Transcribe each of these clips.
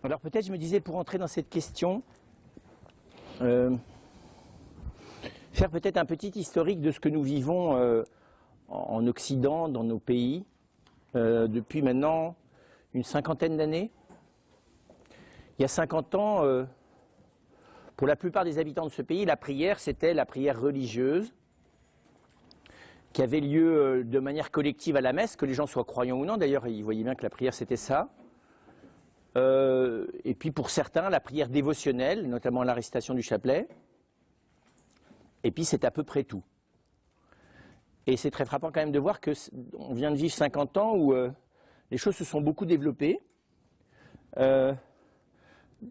Alors peut-être, je me disais, pour entrer dans cette question, faire peut-être un petit historique de ce que nous vivons en Occident, dans nos pays, depuis maintenant une cinquantaine d'années. Il y a 50 ans, pour la plupart des habitants de ce pays, la prière, c'était la prière religieuse, qui avait lieu de manière collective à la messe, que les gens soient croyants ou non. D'ailleurs, ils voyaient bien que la prière, c'était ça. Et puis pour certains, la prière dévotionnelle, notamment la récitation du chapelet. Et puis c'est à peu près tout. Et c'est très frappant quand même de voir qu'on vient de vivre 50 ans où les choses se sont beaucoup développées.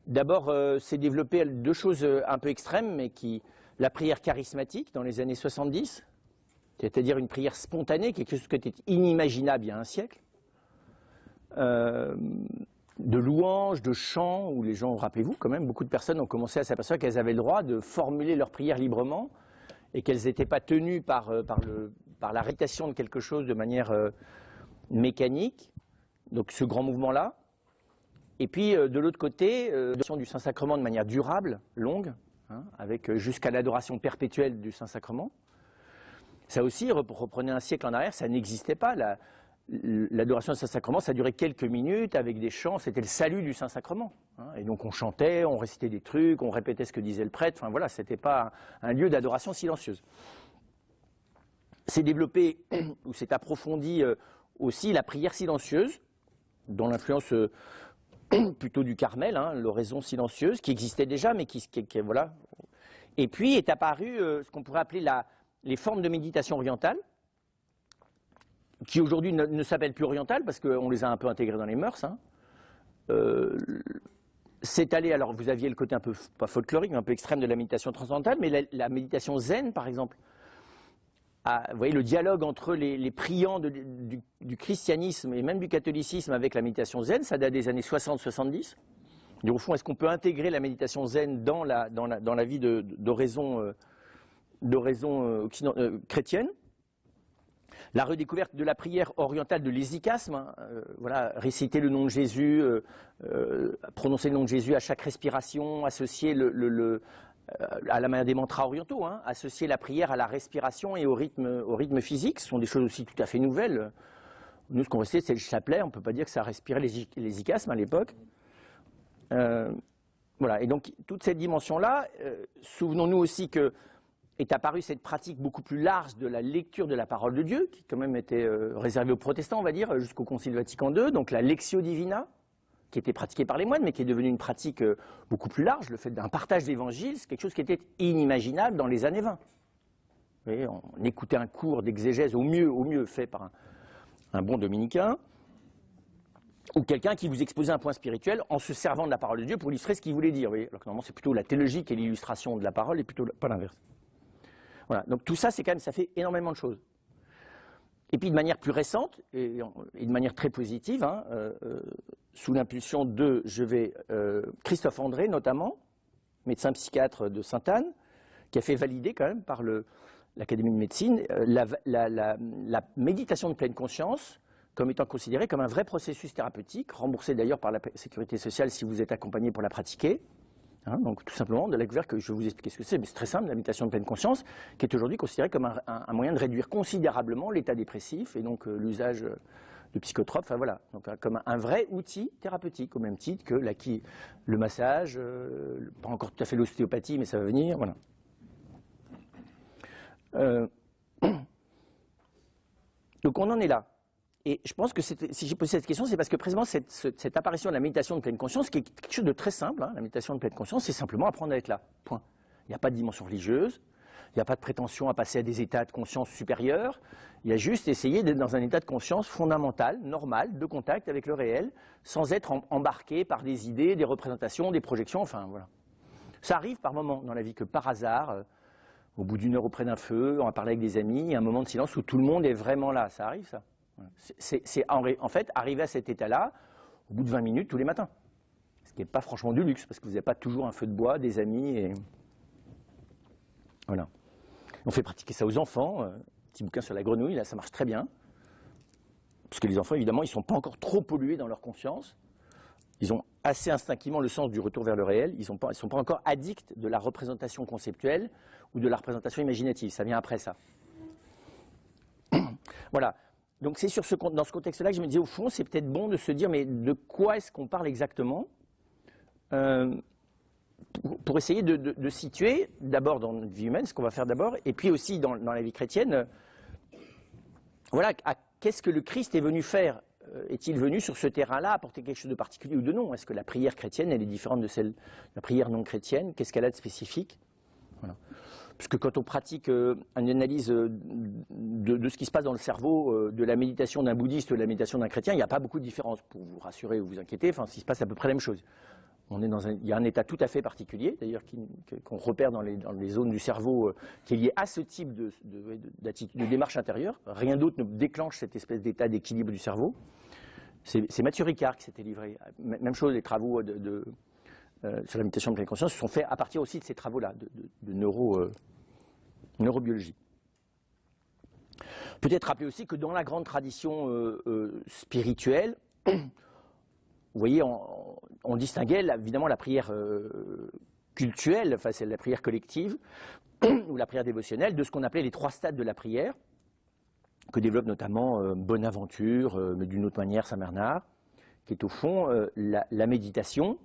D'abord, c'est développé deux choses un peu extrêmes, mais la prière charismatique dans les années 70, c'est-à-dire une prière spontanée, quelque chose qui était inimaginable il y a un siècle. De louanges, de chants, où les gens, rappelez-vous quand même, beaucoup de personnes ont commencé à s'apercevoir qu'elles avaient le droit de formuler leur prière librement et qu'elles n'étaient pas tenues par la récitation de quelque chose de manière mécanique. Donc ce grand mouvement-là. Et puis de l'autre côté, l'adoration du Saint-Sacrement de manière durable, longue, hein, avec jusqu'à l'adoration perpétuelle du Saint-Sacrement. Ça aussi, reprenez un siècle en arrière, ça n'existait pas. L'adoration du Saint-Sacrement, ça durait quelques minutes avec des chants, c'était le salut du Saint-Sacrement. Hein, et donc on chantait, on récitait des trucs, on répétait ce que disait le prêtre, enfin voilà, c'était pas un lieu d'adoration silencieuse. C'est développé, ou c'est approfondi aussi la prière silencieuse, dont l'influence plutôt du Carmel, hein, l'oraison silencieuse, qui existait déjà, mais qui voilà. Et puis est apparu ce qu'on pourrait appeler les formes de méditation orientale, qui aujourd'hui ne s'appellent plus orientales, parce qu'on les a un peu intégrées dans les mœurs. Hein. C'est allé, alors vous aviez le côté un peu, pas folklorique, mais un peu extrême de la méditation transcendantale, mais la méditation zen, par exemple, vous voyez, le dialogue entre les priants du christianisme et même du catholicisme avec la méditation zen, ça date des années 60-70. Au fond, est-ce qu'on peut intégrer la méditation zen dans la vie d'oraison chrétienne? La redécouverte de la prière orientale de l'hésychasme, hein, voilà, réciter le nom de Jésus, prononcer le nom de Jésus à chaque respiration, associer à la manière des mantras orientaux, hein, associer la prière à la respiration et au rythme physique, ce sont des choses aussi tout à fait nouvelles. Nous, ce qu'on restait, c'est le chapelet, on ne peut pas dire que ça respirait l'hésychasme à l'époque. Voilà, et donc toute cette dimension-là, souvenons-nous aussi que est apparue cette pratique beaucoup plus large de la lecture de la parole de Dieu, qui quand même était réservée aux protestants, on va dire, jusqu'au Concile Vatican II, donc la Lectio Divina, qui était pratiquée par les moines, mais qui est devenue une pratique beaucoup plus large, le fait d'un partage d'évangile, c'est quelque chose qui était inimaginable dans les années 20. Vous voyez, on écoutait un cours d'exégèse au mieux fait par un bon dominicain, ou quelqu'un qui vous exposait un point spirituel en se servant de la parole de Dieu pour illustrer ce qu'il voulait dire. Vous voyez, alors que normalement c'est plutôt la théologie qui est l'illustration de la parole, et plutôt pas l'inverse. Voilà, donc tout ça, c'est quand même, ça fait énormément de choses. Et puis de manière plus récente, et de manière très positive, hein, sous l'impulsion de Christophe André notamment, médecin psychiatre de Sainte-Anne, qui a fait valider quand même par l'Académie de médecine la méditation de pleine conscience comme étant considérée comme un vrai processus thérapeutique, remboursé d'ailleurs par la sécurité sociale si vous êtes accompagné pour la pratiquer. Hein, donc tout simplement de la découverte que je vais vous expliquer ce que c'est, mais c'est très simple, la méditation de pleine conscience, qui est aujourd'hui considérée comme un moyen de réduire considérablement l'état dépressif et donc l'usage de psychotropes, enfin voilà, donc comme un vrai outil thérapeutique, au même titre que le massage, pas encore tout à fait l'ostéopathie, mais ça va venir, voilà. Donc on en est là. Et je pense que si j'ai posé cette question, c'est parce que précisément cette apparition de la méditation de pleine conscience, qui est quelque chose de très simple, hein, la méditation de pleine conscience, c'est simplement apprendre à être là, point. Il n'y a pas de dimension religieuse, il n'y a pas de prétention à passer à des états de conscience supérieurs, il y a juste essayer d'être dans un état de conscience fondamental, normal, de contact avec le réel, sans être embarqué par des idées, des représentations, des projections, enfin voilà. Ça arrive par moments dans la vie que par hasard, au bout d'une heure auprès d'un feu, on va parler avec des amis, il y a un moment de silence où tout le monde est vraiment là, ça arrive ça. C'est en fait arriver à cet état-là au bout de 20 minutes tous les matins. Ce qui n'est pas franchement du luxe, parce que vous n'avez pas toujours un feu de bois, des amis, et voilà. On fait pratiquer ça aux enfants, petit bouquin sur la grenouille, là ça marche très bien. Parce que les enfants, évidemment, ils ne sont pas encore trop pollués dans leur conscience. Ils ont assez instinctivement le sens du retour vers le réel. Ils ne sont pas encore addicts de la représentation conceptuelle ou de la représentation imaginative. Ça vient après ça. Voilà. Donc c'est dans ce contexte-là que je me disais, au fond, c'est peut-être bon de se dire, mais de quoi est-ce qu'on parle exactement pour essayer de situer, d'abord dans notre vie humaine, ce qu'on va faire d'abord, et puis aussi dans la vie chrétienne, voilà, qu'est-ce que le Christ est venu faire? Est-il venu sur ce terrain-là apporter quelque chose de particulier ou de non? Est-ce que la prière chrétienne, elle est différente de celle de la prière non chrétienne? Qu'est-ce qu'elle a de spécifique? Voilà. Parce que quand on pratique une analyse de ce qui se passe dans le cerveau, de la méditation d'un bouddhiste ou de la méditation d'un chrétien, il n'y a pas beaucoup de différence, pour vous rassurer ou vous inquiéter, enfin, il se passe à peu près la même chose. Il y a un état tout à fait particulier, d'ailleurs, qu'on repère dans les zones du cerveau qui est lié à ce type de démarche intérieure. Rien d'autre ne déclenche cette espèce d'état d'équilibre du cerveau. C'est Mathieu Ricard qui s'était livré. Même chose, les travaux sur la méditation de pleine conscience sont faits à partir aussi de ces travaux-là, de neurobiologie. Peut-être rappeler aussi que dans la grande tradition spirituelle, vous voyez, on distinguait évidemment la prière cultuelle, enfin c'est la prière collective, ou la prière dévotionnelle, de ce qu'on appelait les 3 stades de la prière, que développe notamment Bonaventure, mais d'une autre manière Saint-Bernard, qui est au fond la méditation,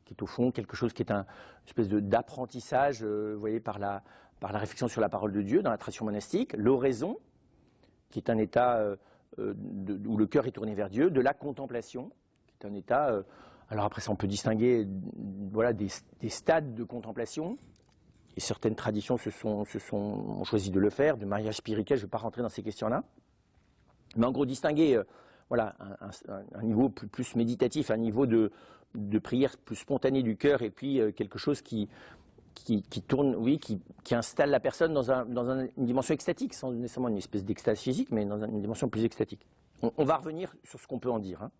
qui est au fond quelque chose qui est une espèce d'apprentissage, vous voyez, par la réflexion sur la parole de Dieu dans la tradition monastique, l'oraison, qui est un état où le cœur est tourné vers Dieu, de la contemplation, qui est un état, alors après ça on peut distinguer voilà, des stades de contemplation, et certaines traditions ont choisi de le faire, de mariage spirituel, je ne vais pas rentrer dans ces questions-là, mais en gros distinguer voilà, un niveau plus méditatif, un niveau de prière plus spontanée du cœur, et puis quelque chose qui tourne, oui, qui installe la personne dans une dimension extatique, sans nécessairement une espèce d'extase physique, mais dans une dimension plus extatique. On va revenir sur ce qu'on peut en dire. Hein.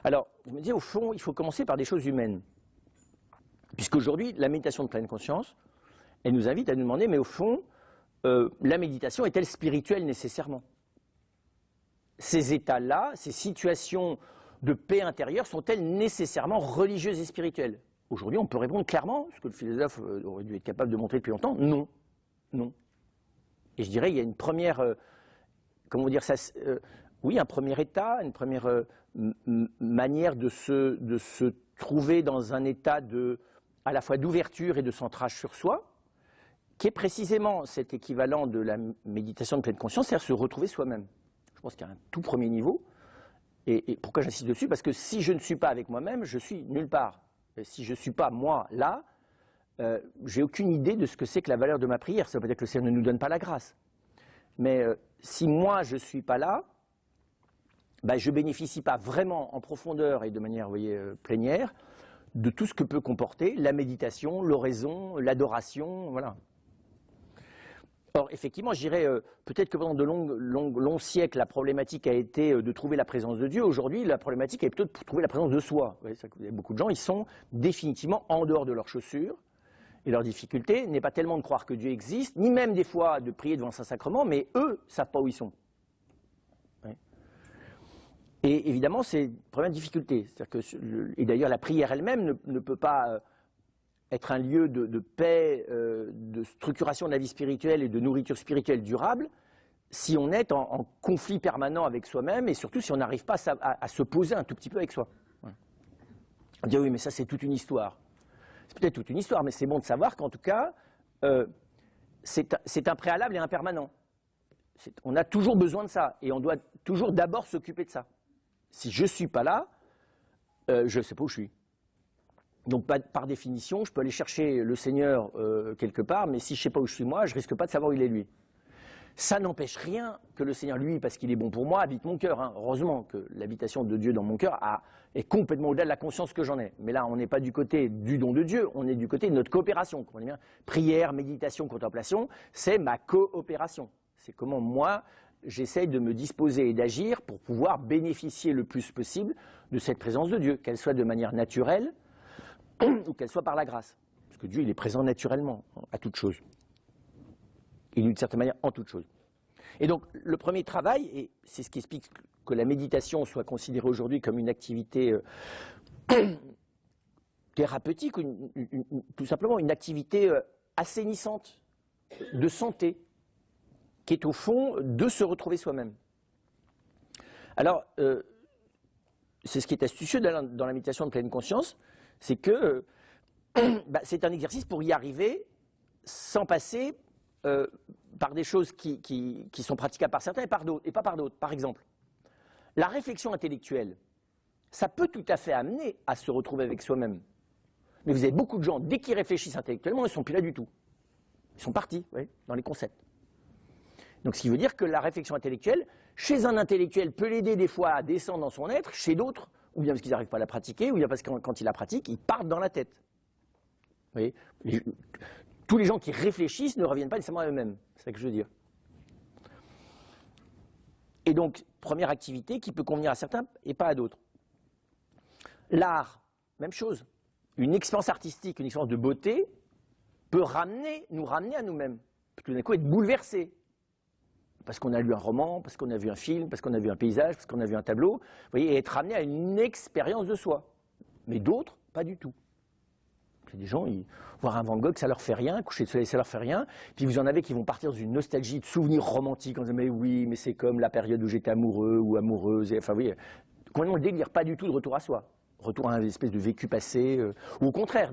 Alors, je me dis, au fond, il faut commencer par des choses humaines. Puisqu'aujourd'hui, la méditation de pleine conscience, elle nous invite à nous demander, mais au fond, la méditation est-elle spirituelle nécessairement? Ces états-là, ces situations de paix intérieure, sont-elles nécessairement religieuses et spirituelles? Aujourd'hui, on peut répondre clairement, ce que le philosophe aurait dû être capable de montrer depuis longtemps, non. Non. Et je dirais, il y a une première, comment dire ça, oui, un premier état, une première manière de se trouver dans un état à la fois d'ouverture et de centrage sur soi, qui est précisément cet équivalent de la méditation de pleine conscience, c'est-à-dire se retrouver soi-même. Je pense qu'il y a un tout premier niveau. Et pourquoi j'insiste dessus? Parce que si je ne suis pas avec moi-même, je suis nulle part. Et si je ne suis pas moi là, j'ai aucune idée de ce que c'est que la valeur de ma prière. Ça veut pas dire que le Seigneur ne nous donne pas la grâce. Mais si moi je ne suis pas là, ben, je ne bénéficie pas vraiment en profondeur et de manière, vous voyez, plénière de tout ce que peut comporter la méditation, l'oraison, l'adoration, voilà. Or, effectivement, je dirais, peut-être que pendant de longs siècles, la problématique a été de trouver la présence de Dieu. Aujourd'hui, la problématique est plutôt de trouver la présence de soi. Vous voyez, beaucoup de gens, ils sont définitivement en dehors de leurs chaussures. Et leur difficulté n'est pas tellement de croire que Dieu existe, ni même des fois de prier devant le Saint-Sacrement, mais eux ne savent pas où ils sont. Ouais. Et évidemment, c'est une première difficulté. Et d'ailleurs, la prière elle-même ne peut pas être un lieu de paix, de structuration de la vie spirituelle et de nourriture spirituelle durable, si on est en conflit permanent avec soi-même et surtout si on n'arrive pas à se poser un tout petit peu avec soi. Ouais. On dit oui, mais ça c'est toute une histoire. C'est peut-être toute une histoire, mais c'est bon de savoir qu'en tout cas, c'est un préalable et un permanent. On a toujours besoin de ça et on doit toujours d'abord s'occuper de ça. Si je ne suis pas là, je ne sais pas où je suis. Donc par définition, je peux aller chercher le Seigneur quelque part, mais si je ne sais pas où je suis moi, je ne risque pas de savoir où il est lui. Ça n'empêche rien que le Seigneur, lui, parce qu'il est bon pour moi, habite mon cœur. Hein. Heureusement que l'habitation de Dieu dans mon cœur est complètement au-delà de la conscience que j'en ai. Mais là, on n'est pas du côté du don de Dieu, on est du côté de notre coopération. Comprenez bien ? Prière, méditation, contemplation, c'est ma coopération. C'est comment moi, j'essaye de me disposer et d'agir pour pouvoir bénéficier le plus possible de cette présence de Dieu, qu'elle soit de manière naturelle ou qu'elle soit par la grâce. Parce que Dieu, il est présent naturellement à toute chose. Il est d'une certaine manière en toute chose. Et donc, le premier travail, et c'est ce qui explique que la méditation soit considérée aujourd'hui comme une activité thérapeutique, tout simplement une activité assainissante, de santé, qui est au fond de se retrouver soi-même. Alors, c'est ce qui est astucieux dans la méditation de pleine conscience, c'est que c'est un exercice pour y arriver sans passer par des choses qui sont praticables par certains et pas par d'autres. Par exemple, la réflexion intellectuelle, ça peut tout à fait amener à se retrouver avec soi-même. Mais vous avez beaucoup de gens, dès qu'ils réfléchissent intellectuellement, ils ne sont plus là du tout. Ils sont partis, vous voyez, dans les concepts. Donc ce qui veut dire que la réflexion intellectuelle, chez un intellectuel, peut l'aider des fois à descendre dans son être, chez d'autres, ou bien parce qu'ils n'arrivent pas à la pratiquer, ou bien parce que quand ils la pratiquent, ils partent dans la tête. Vous voyez, tous les gens qui réfléchissent ne reviennent pas nécessairement à eux-mêmes. C'est ça que je veux dire. Et donc, première activité qui peut convenir à certains et pas à d'autres. L'art, même chose. Une expérience artistique, une expérience de beauté peut nous ramener à nous-mêmes. Peut tout d'un coup être bouleversé. Parce qu'on a lu un roman, parce qu'on a vu un film, parce qu'on a vu un paysage, parce qu'on a vu un tableau. Vous voyez, et être ramené à une expérience de soi. Mais d'autres, pas du tout. C'est des gens, voir un Van Gogh, ça leur fait rien, coucher de soleil, ça leur fait rien. Puis vous en avez qui vont partir dans une nostalgie de souvenirs romantiques en disant mais oui, mais c'est comme la période où j'étais amoureux ou amoureuse. Et, enfin, vous voyez, complètement le délire, pas du tout de retour à soi. Retour à une espèce de vécu passé, ou au contraire,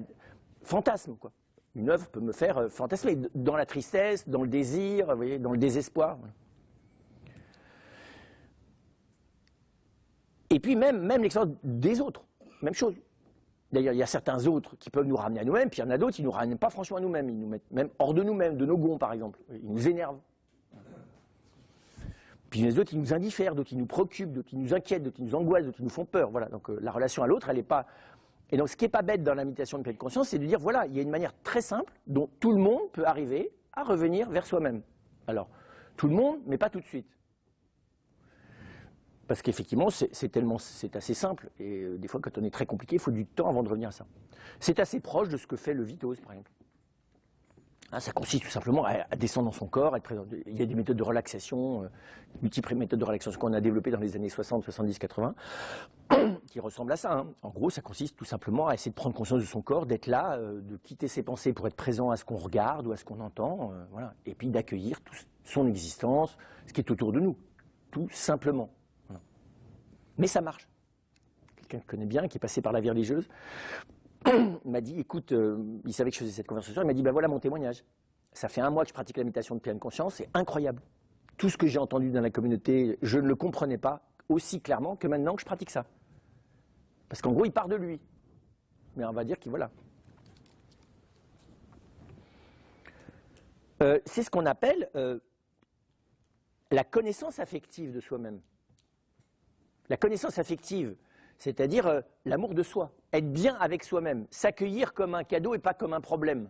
fantasme, quoi. Une œuvre peut me faire fantasmer dans la tristesse, dans le désir, vous voyez, dans le désespoir. Voilà. Et puis même l'expérience des autres, même chose. D'ailleurs, il y a certains autres qui peuvent nous ramener à nous-mêmes, puis il y en a d'autres qui ne nous ramènent pas franchement à nous-mêmes. Ils nous mettent même hors de nous-mêmes, de nos gonds par exemple. Ils nous énervent. Puis il y en a d'autres qui nous indiffèrent, d'autres qui nous préoccupent, d'autres qui nous inquiètent, d'autres qui nous angoissent, d'autres qui nous font peur. Voilà. Donc la relation à l'autre, elle n'est pas... Et donc ce qui n'est pas bête dans la méditation de pleine conscience, c'est de dire, voilà, il y a une manière très simple dont tout le monde peut arriver à revenir vers soi-même. Alors, tout le monde, mais pas tout de suite. Parce qu'effectivement, c'est assez simple. Et des fois, quand on est très compliqué, il faut du temps avant de revenir à ça. C'est assez proche de ce que fait le Vitos, par exemple. Hein, ça consiste tout simplement à descendre dans son corps, à être présent. Il y a des méthodes de relaxation, multiples méthodes de relaxation qu'on a développées dans les années 60, 70, 80, qui ressemblent à ça. Hein. En gros, ça consiste tout simplement à essayer de prendre conscience de son corps, d'être là, de quitter ses pensées pour être présent à ce qu'on regarde ou à ce qu'on entend, voilà. Et puis d'accueillir son existence, ce qui est autour de nous, tout simplement. Voilà. Mais ça marche. Quelqu'un que je connais bien, qui est passé par la vie religieuse, m'a dit, écoute, il savait que je faisais cette conversation, il m'a dit, ben voilà mon témoignage. Ça fait 1 mois que je pratique la méditation de pleine conscience, c'est incroyable. Tout ce que j'ai entendu dans la communauté, je ne le comprenais pas aussi clairement que maintenant que je pratique ça. Parce qu'en gros, il part de lui. Mais on va dire qu'il, voilà. C'est ce qu'on appelle la connaissance affective de soi-même. La connaissance affective, c'est-à-dire l'amour de soi, être bien avec soi-même, s'accueillir comme un cadeau et pas comme un problème.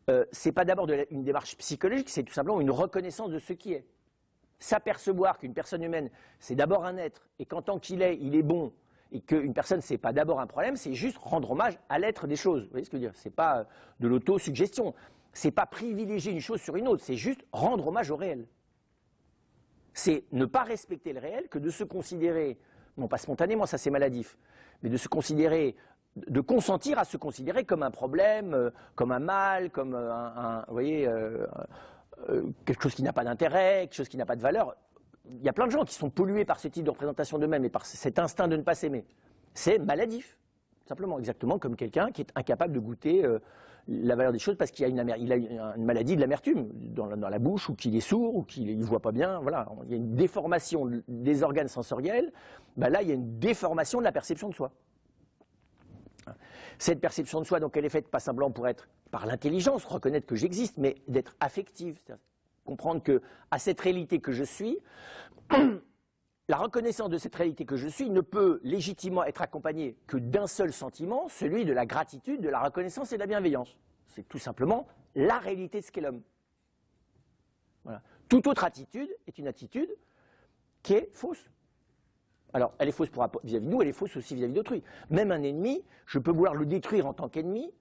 Ce n'est pas d'abord une démarche psychologique, c'est tout simplement une reconnaissance de ce qui est. S'apercevoir qu'une personne humaine, c'est d'abord un être, et qu'en tant qu'il est, il est bon, et qu'une personne, ce n'est pas d'abord un problème, c'est juste rendre hommage à l'être des choses. Vous voyez ce que je veux dire? Ce n'est pas de l'autosuggestion, ce n'est pas privilégier une chose sur une autre, c'est juste rendre hommage au réel. C'est ne pas respecter le réel que de se considérer, non pas spontanément, ça c'est maladif, mais de se considérer, de consentir à se considérer comme un problème, comme un mal, comme vous voyez, quelque chose qui n'a pas d'intérêt, quelque chose qui n'a pas de valeur. Il y a plein de gens qui sont pollués par ce type de représentation d'eux-mêmes et par cet instinct de ne pas s'aimer. C'est maladif, simplement, exactement comme quelqu'un qui est incapable de goûter la valeur des choses parce qu'il a une maladie de l'amertume dans la bouche, ou qu'il est sourd, ou qu'il ne voit pas bien. Voilà. Il y a une déformation des organes sensoriels. Ben là, il y a une déformation de la perception de soi. Cette perception de soi, donc, elle est faite pas simplement pour être par l'intelligence, reconnaître que j'existe, mais d'être affective. Comprendre que à cette réalité que je suis, la reconnaissance de cette réalité que je suis ne peut légitimement être accompagnée que d'un seul sentiment, celui de la gratitude, de la reconnaissance et de la bienveillance. C'est tout simplement la réalité de ce qu'est l'homme. Voilà. Toute autre attitude est une attitude qui est fausse. Alors, elle est fausse vis-à-vis de nous, elle est fausse aussi vis-à-vis d'autrui. Même un ennemi, je peux vouloir le détruire en tant qu'ennemi.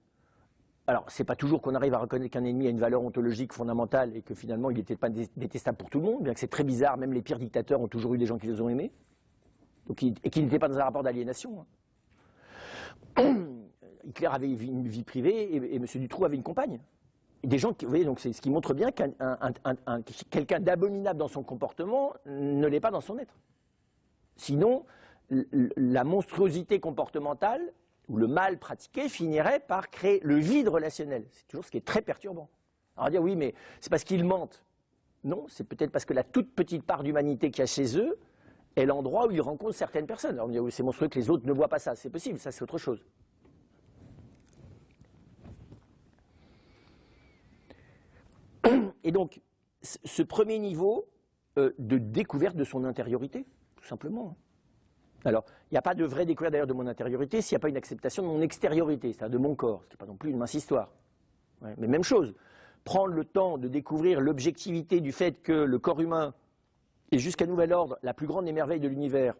Alors, ce n'est pas toujours qu'on arrive à reconnaître qu'un ennemi a une valeur ontologique fondamentale et que finalement, il n'était pas détestable pour tout le monde, bien que c'est très bizarre, même les pires dictateurs ont toujours eu des gens qui les ont aimés, donc, et qui n'étaient pas dans un rapport d'aliénation. Hein. Hitler avait une vie privée et M. Dutroux avait une compagne. Des gens, vous voyez, donc c'est ce qui montre bien qu'un quelqu'un d'abominable dans son comportement ne l'est pas dans son être. Sinon, la monstruosité comportementale ou le mal pratiqué finirait par créer le vide relationnel. C'est toujours ce qui est très perturbant. Alors dire oui, mais c'est parce qu'ils mentent. Non, c'est peut-être parce que la toute petite part d'humanité qu'il y a chez eux est l'endroit où ils rencontrent certaines personnes. Alors on dit oui, c'est monstrueux que les autres ne voient pas ça. C'est possible, ça c'est autre chose. Et donc, ce premier niveau de découverte de son intériorité, tout simplement. Alors, il n'y a pas de vraie découverte d'ailleurs de mon intériorité s'il n'y a pas une acceptation de mon extériorité, c'est-à-dire de mon corps, ce qui n'est pas non plus une mince histoire. Ouais, mais même chose, prendre le temps de découvrir l'objectivité du fait que le corps humain est jusqu'à nouvel ordre la plus grande des merveilles de l'univers,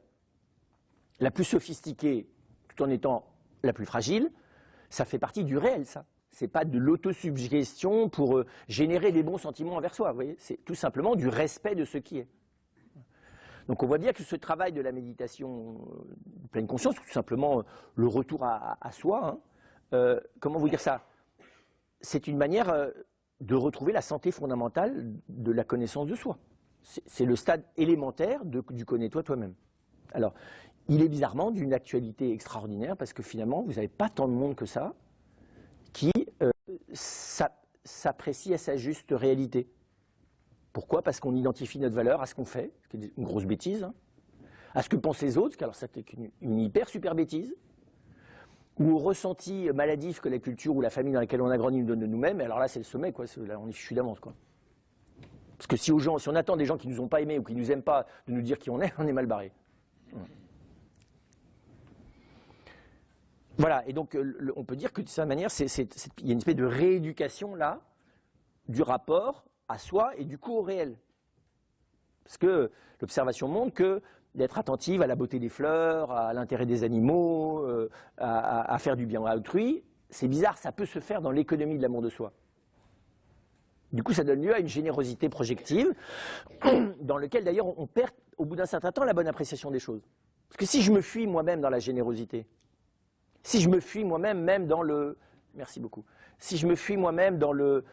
la plus sophistiquée, tout en étant la plus fragile, ça fait partie du réel, ça. Ce n'est pas de l'autosuggestion pour générer des bons sentiments envers soi, vous voyez, c'est tout simplement du respect de ce qui est. Donc on voit bien que ce travail de la méditation de pleine conscience, tout simplement le retour à soi, hein, comment vous dire ça? C'est une manière de retrouver la santé fondamentale de la connaissance de soi. C'est le stade élémentaire du connais-toi toi-même. Alors, il est bizarrement d'une actualité extraordinaire parce que finalement, vous n'avez pas tant de monde que ça qui s'apprécie à sa juste réalité. Pourquoi? Parce qu'on identifie notre valeur à ce qu'on fait, ce qui est une grosse bêtise, hein, à ce que pensent les autres, alors c'est une hyper super bêtise, ou au ressenti maladif que la culture ou la famille dans laquelle on a grandi nous donne de nous-mêmes, et alors là c'est le sommet, quoi, là on est fichu d'avance, quoi. Parce que si on attend des gens qui ne nous ont pas aimés ou qui ne nous aiment pas de nous dire qui on est mal barré. Voilà, et donc on peut dire que de cette manière, il y a une espèce de rééducation là, du rapport à soi et du coup au réel. Parce que l'observation montre que d'être attentive à la beauté des fleurs, à l'intérêt des animaux, à faire du bien à autrui, c'est bizarre, ça peut se faire dans l'économie de l'amour de soi. Du coup, ça donne lieu à une générosité projective, dans laquelle d'ailleurs on perd au bout d'un certain temps la bonne appréciation des choses. Parce que si je me fuis moi-même dans la générosité, si je me fuis moi-même même dans le... Merci beaucoup. Si je me fuis moi-même dans le...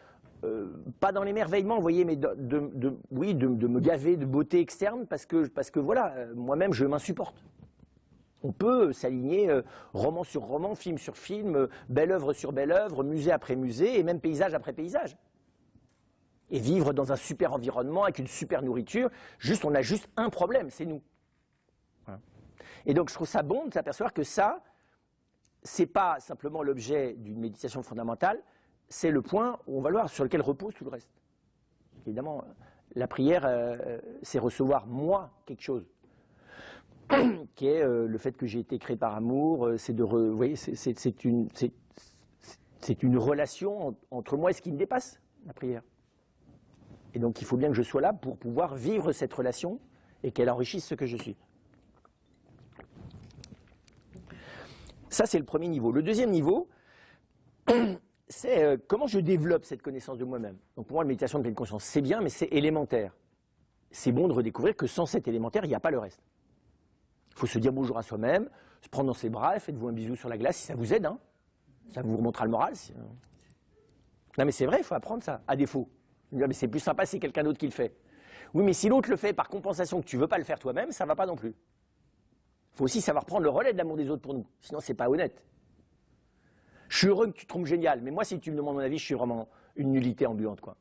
pas dans l'émerveillement, vous voyez, mais de me gaver de beauté externe parce que voilà, moi-même je m'insupporte. On peut s'aligner roman sur roman, film sur film, belle œuvre sur belle œuvre, musée après musée et même paysage après paysage. Et vivre dans un super environnement avec une super nourriture, on a juste un problème, c'est nous. Voilà. Et donc je trouve ça bon de s'apercevoir que ça, c'est pas simplement l'objet d'une méditation fondamentale, c'est le point où on va voir sur lequel repose tout le reste. Évidemment, la prière, c'est recevoir moi quelque chose, qui est le fait que j'ai été créé par amour. C'est vous voyez, c'est une relation entre moi et ce qui me dépasse, la prière. Et donc il faut bien que je sois là pour pouvoir vivre cette relation et qu'elle enrichisse ce que je suis. Ça, c'est le premier niveau. Le deuxième niveau, c'est comment je développe cette connaissance de moi-même. Donc pour moi, la méditation de pleine conscience, c'est bien, mais c'est élémentaire. C'est bon de redécouvrir que sans cet élémentaire, il n'y a pas le reste. Il faut se dire bonjour à soi-même, se prendre dans ses bras, faites-vous un bisou sur la glace si ça vous aide. Hein. Ça vous remontera le moral. Non mais c'est vrai, il faut apprendre ça, à défaut. Mais c'est plus sympa si c'est quelqu'un d'autre qui le fait. Oui, mais si l'autre le fait par compensation que tu ne veux pas le faire toi-même, ça ne va pas non plus. Il faut aussi savoir prendre le relais de l'amour des autres pour nous, sinon c'est pas honnête. Je suis heureux que tu te trouves génial, mais moi si tu me demandes mon avis, je suis vraiment une nullité ambulante, quoi.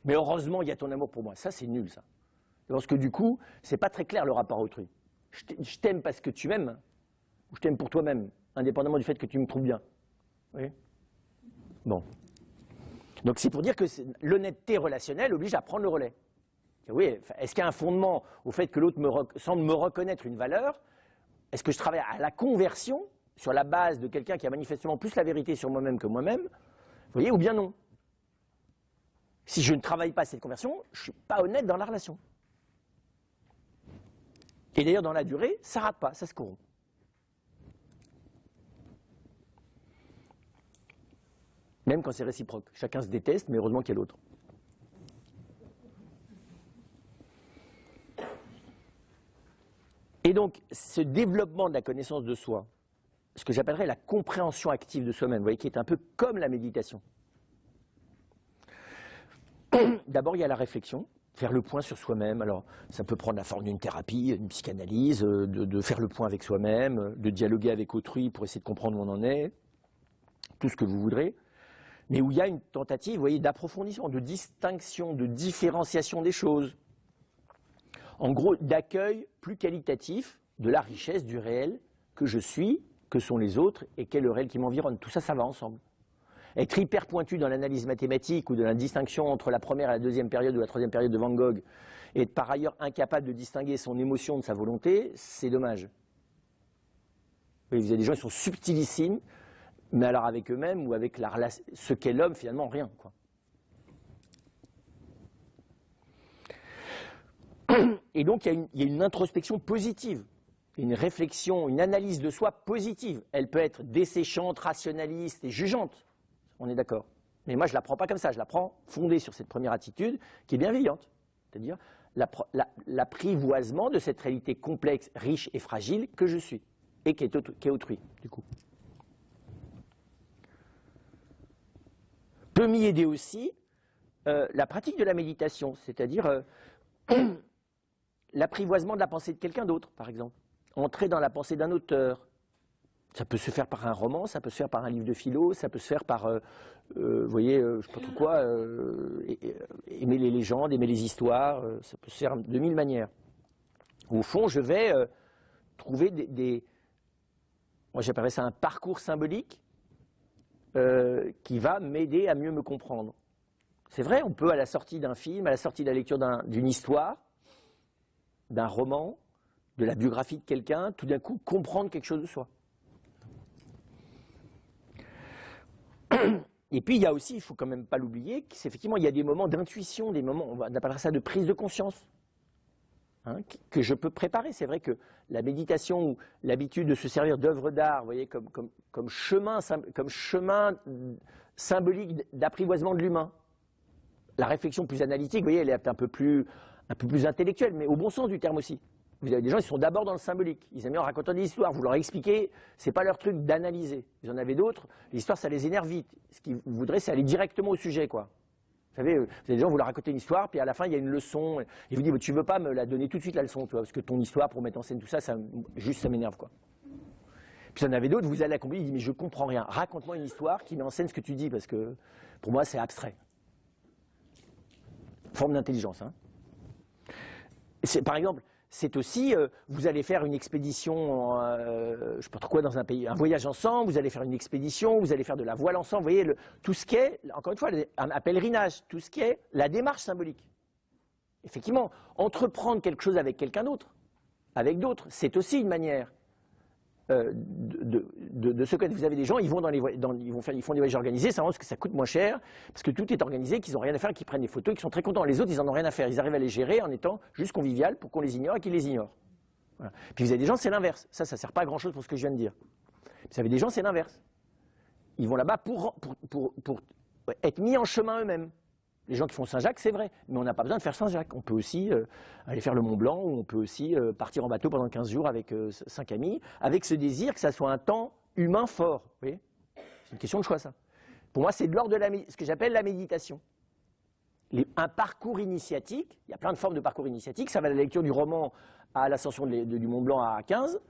Mais heureusement, il y a ton amour pour moi. Ça, c'est nul, ça. Parce que du coup, c'est pas très clair le rapport à autrui. Je t'aime parce que tu m'aimes, ou je t'aime pour toi-même, indépendamment du fait que tu me trouves bien. Oui. Bon. Donc c'est pour dire que l'honnêteté relationnelle oblige à prendre le relais. Oui, est-ce qu'il y a un fondement au fait que l'autre semble me reconnaître une valeur? Est-ce que je travaille à la conversion sur la base de quelqu'un qui a manifestement plus la vérité sur moi-même que moi-même? Vous voyez, ou bien non? Si je ne travaille pas cette conversion, je ne suis pas honnête dans la relation. Et d'ailleurs, dans la durée, ça ne rate pas, ça se corrompt. Même quand c'est réciproque. Chacun se déteste, mais heureusement qu'il y a l'autre. Et donc, ce développement de la connaissance de soi, ce que j'appellerais la compréhension active de soi-même, vous voyez, qui est un peu comme la méditation. D'abord, il y a la réflexion, faire le point sur soi-même. Alors, ça peut prendre la forme d'une thérapie, d'une psychanalyse, de faire le point avec soi-même, de dialoguer avec autrui pour essayer de comprendre où on en est, tout ce que vous voudrez. Mais où il y a une tentative, vous voyez, d'approfondissement, de distinction, de différenciation des choses. En gros, d'accueil plus qualitatif de la richesse du réel que je suis, que sont les autres et qu'est le réel qui m'environne. Tout ça, ça va ensemble. Être hyper pointu dans l'analyse mathématique ou de la distinction entre la première et la deuxième période ou la troisième période de Van Gogh et être par ailleurs incapable de distinguer son émotion de sa volonté, c'est dommage. Vous avez des gens qui sont subtilissimes, mais alors avec eux-mêmes ou avec ce qu'est l'homme, finalement, rien, quoi. Et donc, il y a une introspection positive, une réflexion, une analyse de soi positive. Elle peut être desséchante, rationaliste et jugeante. On est d'accord. Mais moi, je ne la prends pas comme ça. Je la prends fondée sur cette première attitude qui est bienveillante. C'est-à-dire l'apprivoisement de cette réalité complexe, riche et fragile que je suis et qui est autrui, du coup. Peut m'y aider aussi la pratique de la méditation, c'est-à-dire l'apprivoisement de la pensée de quelqu'un d'autre, par exemple. Entrer dans la pensée d'un auteur. Ça peut se faire par un roman, ça peut se faire par un livre de philo, ça peut se faire par, vous voyez, je ne sais pas trop quoi, aimer les légendes, aimer les histoires, ça peut se faire de mille manières. Au fond, je vais trouver moi j'appellerais ça un parcours symbolique qui va m'aider à mieux me comprendre. C'est vrai, on peut à la sortie d'un film, à la sortie de la lecture d'une histoire, d'un roman, de la biographie de quelqu'un, tout d'un coup comprendre quelque chose de soi. Et puis il y a aussi, il ne faut quand même pas l'oublier, qu'effectivement il y a des moments d'intuition, des moments, on appellera ça de prise de conscience, hein, que je peux préparer. C'est vrai que la méditation ou l'habitude de se servir d'œuvres d'art, vous voyez, comme chemin symbolique d'apprivoisement de l'humain. La réflexion plus analytique, vous voyez, elle est un peu plus intellectuelle, mais au bon sens du terme aussi. Vous avez des gens qui sont d'abord dans le symbolique. Ils aiment bien en racontant des histoires. Vous leur expliquez, ce n'est pas leur truc d'analyser. Vous en avez d'autres, l'histoire, ça les énerve vite. Ce qu'ils voudraient, c'est aller directement au sujet, quoi. Vous savez, vous avez des gens, vous leur racontez une histoire, puis à la fin, il y a une leçon. Et vous dites, tu ne veux pas me la donner tout de suite, la leçon, toi, parce que ton histoire, pour mettre en scène tout ça, ça m'énerve, quoi. Puis vous en avez d'autres, vous allez accompagner, ils disent, mais je ne comprends rien. Raconte-moi une histoire qui met en scène ce que tu dis, parce que pour moi, c'est abstrait. Forme d'intelligence, hein. Par exemple, c'est aussi, vous allez faire une expédition, je ne sais pas trop quoi, dans un pays, un voyage ensemble, vous allez faire une expédition, vous allez faire de la voile ensemble, vous voyez, tout ce qui est, encore une fois, un pèlerinage, tout ce qui est la démarche symbolique. Effectivement, entreprendre quelque chose avec quelqu'un d'autre, avec d'autres, c'est aussi une manière de se connaître. Vous avez des gens, ils font des voyages organisés, ça rend parce que ça coûte moins cher, parce que tout est organisé, qu'ils n'ont rien à faire, qu'ils prennent des photos, qu'ils sont très contents. Les autres, ils n'en ont rien à faire. Ils arrivent à les gérer en étant juste convivial pour qu'on les ignore et qu'ils les ignorent. Voilà. Puis vous avez des gens, c'est l'inverse. Ça ne sert pas à grand chose pour ce que je viens de dire. Vous avez des gens, c'est l'inverse. Ils vont là-bas pour être mis en chemin eux-mêmes. Les gens qui font Saint-Jacques, c'est vrai, mais on n'a pas besoin de faire Saint-Jacques. On peut aussi aller faire le Mont Blanc, ou on peut aussi partir en bateau pendant 15 jours avec 5 amis, avec ce désir que ça soit un temps humain fort. Vous voyez, c'est une question de choix, ça. Pour moi, c'est de l'ordre de ce que j'appelle la méditation. Un parcours initiatique, il y a plein de formes de parcours initiatique, ça va de la lecture du roman à l'ascension du Mont Blanc à 15.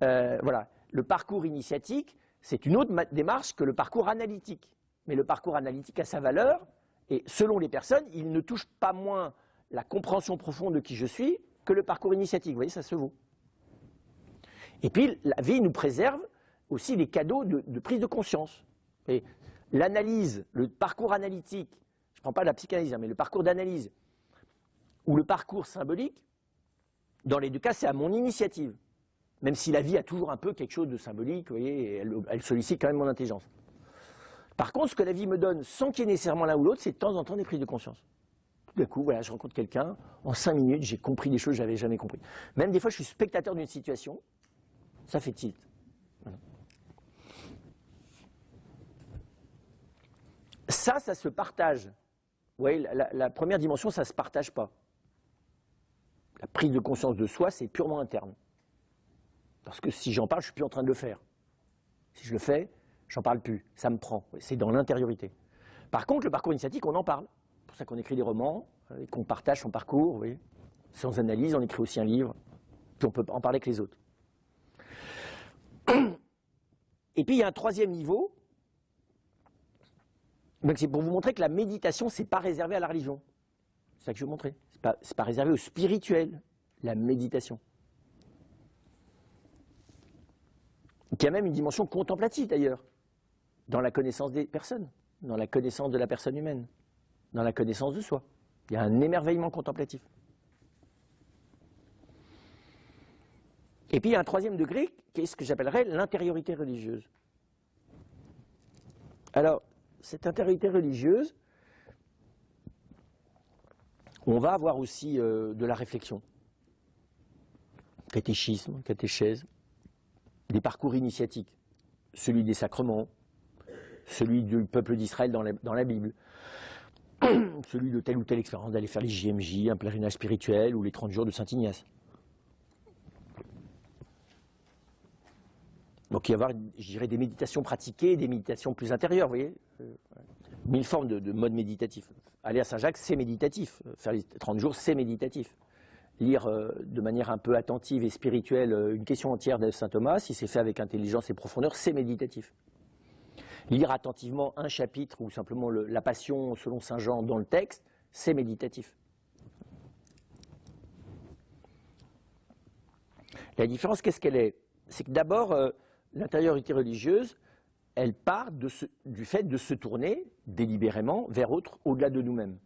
Voilà, le parcours initiatique, c'est une autre démarche que le parcours analytique. Mais le parcours analytique a sa valeur. Et selon les personnes, il ne touche pas moins la compréhension profonde de qui je suis que le parcours initiatique. Vous voyez, ça se vaut. Et puis, la vie nous préserve aussi des cadeaux de prise de conscience. L'analyse, le parcours analytique, je ne prends pas la psychanalyse, hein, mais le parcours d'analyse ou le parcours symbolique, dans les deux cas, c'est à mon initiative. Même si la vie a toujours un peu quelque chose de symbolique, vous voyez, elle sollicite quand même mon intelligence. Par contre, ce que la vie me donne, sans qu'il y ait nécessairement l'un ou l'autre, c'est de temps en temps des prises de conscience. Tout d'un coup, voilà, je rencontre quelqu'un, en 5 minutes, j'ai compris des choses que je n'avais jamais compris. Même des fois, je suis spectateur d'une situation, ça fait tilt. Voilà. Ça se partage. Vous voyez, la première dimension, ça ne se partage pas. La prise de conscience de soi, c'est purement interne. Parce que si j'en parle, je ne suis plus en train de le faire. Si je le fais, j'en parle plus, ça me prend. C'est dans l'intériorité. Par contre, le parcours initiatique, on en parle. C'est pour ça qu'on écrit des romans et qu'on partage son parcours. Vous voyez. Sans analyse, on écrit aussi un livre, puis on peut en parler avec les autres. Et puis il y a un troisième niveau. C'est pour vous montrer que la méditation, ce n'est pas réservé à la religion. C'est ça que je veux montrer. Ce n'est pas réservé au spirituel, la méditation. Il y a même une dimension contemplative d'ailleurs, dans la connaissance des personnes, dans la connaissance de la personne humaine, dans la connaissance de soi. Il y a un émerveillement contemplatif. Et puis il y a un troisième degré, qui est ce que j'appellerais l'intériorité religieuse. Alors, cette intériorité religieuse, on va avoir aussi de la réflexion. Catéchisme, catéchèse, des parcours initiatiques, celui des sacrements, celui du peuple d'Israël dans la Bible, celui de telle ou telle expérience d'aller faire les JMJ, un pèlerinage spirituel ou les 30 jours de Saint-Ignace. Donc il va y avoir, je dirais, des méditations pratiquées, des méditations plus intérieures, vous voyez, 1000 formes de mode méditatif. Aller à Saint-Jacques, c'est méditatif. Faire les 30 jours, c'est méditatif. Lire de manière un peu attentive et spirituelle une question entière de saint Thomas, si c'est fait avec intelligence et profondeur, c'est méditatif. Lire attentivement un chapitre ou simplement la Passion selon saint Jean dans le texte, c'est méditatif. La différence, qu'est-ce qu'elle est? C'est que d'abord, l'intériorité religieuse, elle part du fait de se tourner délibérément vers autre, au-delà de nous-mêmes.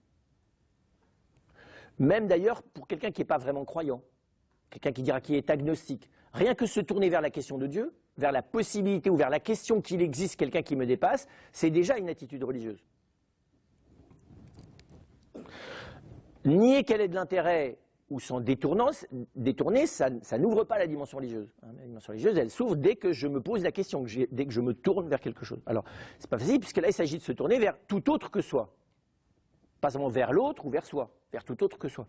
Même d'ailleurs pour quelqu'un qui n'est pas vraiment croyant, quelqu'un qui dira qu'il est agnostique. Rien que se tourner vers la question de Dieu, vers la possibilité ou vers la question qu'il existe quelqu'un qui me dépasse, c'est déjà une attitude religieuse. Nier quel est de l'intérêt ou s'en détourner, ça n'ouvre pas la dimension religieuse. La dimension religieuse, elle s'ouvre dès que je me pose la question, dès que je me tourne vers quelque chose. Alors, c'est pas facile, puisque là, il s'agit de se tourner vers tout autre que soi. Pas seulement vers l'autre ou vers soi, vers tout autre que soi.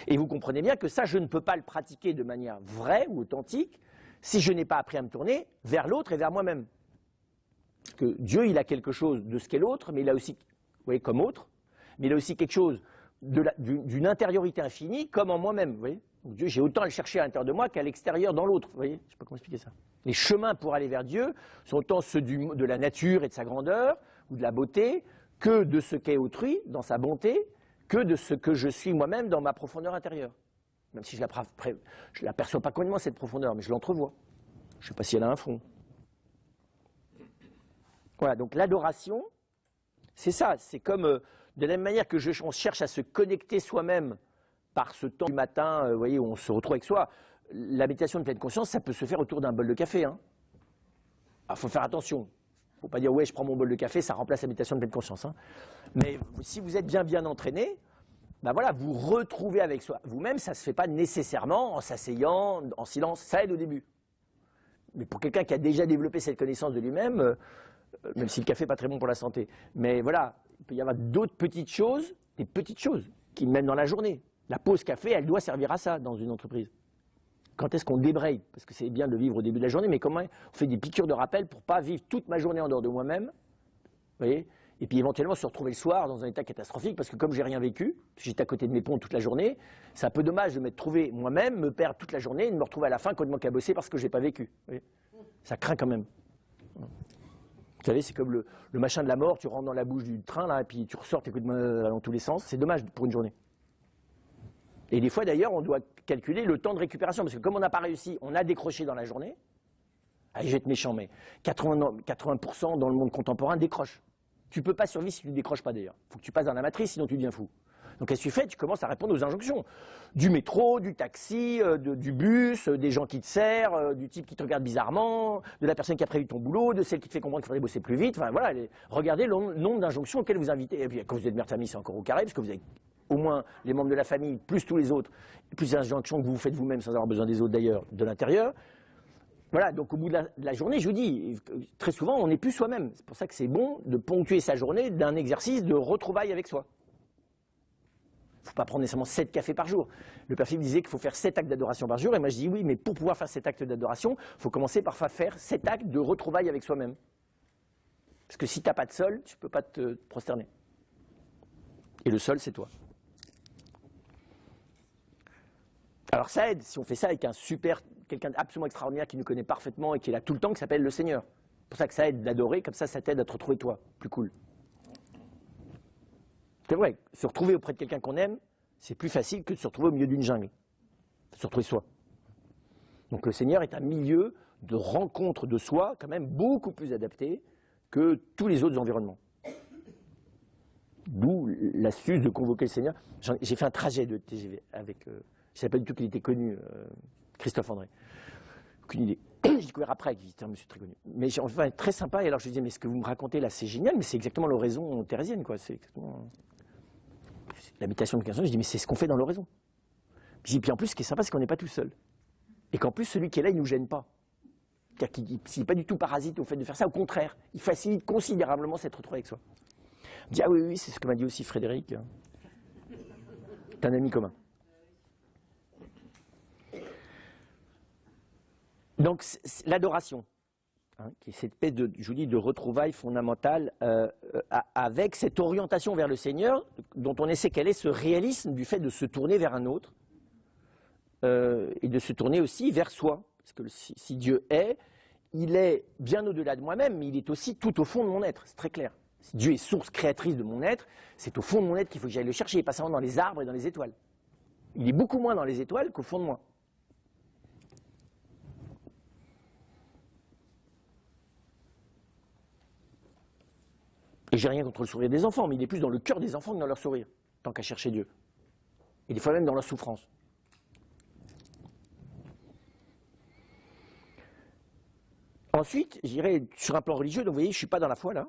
Et vous comprenez bien que ça, je ne peux pas le pratiquer de manière vraie ou authentique si je n'ai pas appris à me tourner vers l'autre et vers moi-même. Parce que Dieu, il a quelque chose de ce qu'est l'autre, mais il a aussi, vous voyez, comme autre, mais il a aussi quelque chose d'une intériorité infinie comme en moi-même. Vous voyez, donc Dieu, j'ai autant à le chercher à l'intérieur de moi qu'à l'extérieur dans l'autre. Vous voyez, je ne sais pas comment expliquer ça. Les chemins pour aller vers Dieu sont autant ceux de la nature et de sa grandeur, ou de la beauté, que de ce qu'est autrui dans sa bonté, que de ce que je suis moi-même dans ma profondeur intérieure. Même si je ne l'aperçois pas complètement cette profondeur, mais je l'entrevois. Je ne sais pas si elle a un fond. Voilà, donc l'adoration, c'est ça, c'est comme de la même manière que on cherche à se connecter soi-même par ce temps du matin, vous voyez, où on se retrouve avec soi. La méditation de pleine conscience, ça peut se faire autour d'un bol de café. Hein. Alors, il faut faire attention. Il ne faut pas dire, ouais, je prends mon bol de café, ça remplace la méditation de pleine conscience. Hein. Mais si vous êtes bien entraîné, ben voilà, vous retrouvez avec soi. Vous-même, ça ne se fait pas nécessairement en s'asseyant, en silence. Ça aide au début. Mais pour quelqu'un qui a déjà développé cette connaissance de lui-même, même si le café n'est pas très bon pour la santé, mais voilà, il peut y avoir d'autres petites choses, des petites choses, qui mènent dans la journée. La pause café, elle doit servir à ça dans une entreprise. Quand est-ce qu'on débraye? Parce que c'est bien de vivre au début de la journée, mais comment on fait des piqûres de rappel pour ne pas vivre toute ma journée en dehors de moi-même, vous voyez, et puis éventuellement se retrouver le soir dans un état catastrophique, parce que comme j'ai rien vécu, j'étais à côté de mes ponts toute la journée, c'est un peu dommage de m'être trouvé moi-même, me perdre toute la journée, et de me retrouver à la fin complètement cabossé parce que je n'ai pas vécu. Vous voyez, ça craint quand même. Vous savez, c'est comme le machin de la mort, tu rentres dans la bouche du train, là, et puis tu ressors, tu écoutes dans tous les sens, c'est dommage pour une journée. Et des fois d'ailleurs, on doit calculer le temps de récupération, parce que comme on n'a pas réussi, on a décroché dans la journée, allez, je vais être méchant, mais 80% dans le monde contemporain décrochent. Tu ne peux pas survivre si tu ne décroches pas d'ailleurs. Il faut que tu passes dans la matrice, sinon tu deviens fou. Donc qu'est-ce que tu fais? Tu commences à répondre aux injonctions. Du métro, du taxi, du bus, des gens qui te serrent, du type qui te regarde bizarrement, de la personne qui a prévu ton boulot, de celle qui te fait comprendre qu'il faudrait bosser plus vite. Enfin voilà, regardez le nombre d'injonctions auxquelles vous invitez. Et puis quand vous êtes mère de famille, c'est encore au carré, parce que vous avez au moins les membres de la famille, plus tous les autres, plus les injonctions que vous faites vous-même sans avoir besoin des autres d'ailleurs, de l'intérieur. Voilà, donc au bout de la journée, je vous dis, très souvent, on n'est plus soi-même. C'est pour ça que c'est bon de ponctuer sa journée d'un exercice de retrouvailles avec soi. Il ne faut pas prendre nécessairement 7 cafés par jour. Le Père Philippe disait qu'il faut faire 7 actes d'adoration par jour. Et moi, je dis oui, mais pour pouvoir faire 7 actes d'adoration, il faut commencer par faire 7 actes de retrouvailles avec soi-même. Parce que si tu n'as pas de sol, tu ne peux pas te prosterner. Et le sol, c'est toi. Alors ça aide, si on fait ça avec quelqu'un d'absolument extraordinaire qui nous connaît parfaitement et qui est là tout le temps, qui s'appelle le Seigneur. C'est pour ça que ça aide d'adorer, comme ça t'aide à te retrouver toi, plus cool. C'est vrai, se retrouver auprès de quelqu'un qu'on aime, c'est plus facile que de se retrouver au milieu d'une jungle. Se retrouver soi. Donc le Seigneur est un milieu de rencontre de soi, quand même beaucoup plus adapté que tous les autres environnements. D'où l'astuce de convoquer le Seigneur. J'ai fait un trajet de TGV avec... je ne savais pas du tout qu'il était connu, Christophe André. Aucune idée. J'ai découvert après qu'il était un monsieur très connu. Mais enfin, très sympa. Et alors je lui disais, mais ce que vous me racontez là, c'est génial, mais c'est exactement l'oraison thérésienne, quoi. C'est exactement l'habitation de 15 ans. Je dis, mais c'est ce qu'on fait dans l'oraison. Puis en plus, ce qui est sympa, c'est qu'on n'est pas tout seul. Et qu'en plus, celui qui est là, il ne nous gêne pas. Il n'est pas du tout parasite au fait de faire ça. Au contraire, il facilite considérablement cette retrouvaille avec soi. Il dit, ah oui, c'est ce que m'a dit aussi Frédéric. C'est un ami commun. Donc, l'adoration, qui est cette paix je vous dis, de retrouvailles fondamentales, avec cette orientation vers le Seigneur, dont on essaie quel est ce réalisme du fait de se tourner vers un autre, et de se tourner aussi vers soi. Parce que si Dieu est, il est bien au-delà de moi-même, mais il est aussi tout au fond de mon être, c'est très clair. Si Dieu est source créatrice de mon être, c'est au fond de mon être qu'il faut que j'aille le chercher, pas seulement dans les arbres et dans les étoiles. Il est beaucoup moins dans les étoiles qu'au fond de moi. Et j'ai rien contre le sourire des enfants, mais il est plus dans le cœur des enfants que dans leur sourire, tant qu'à chercher Dieu. Et des fois même dans leur souffrance. Ensuite, je dirais, sur un plan religieux, donc vous voyez, je ne suis pas dans la foi là.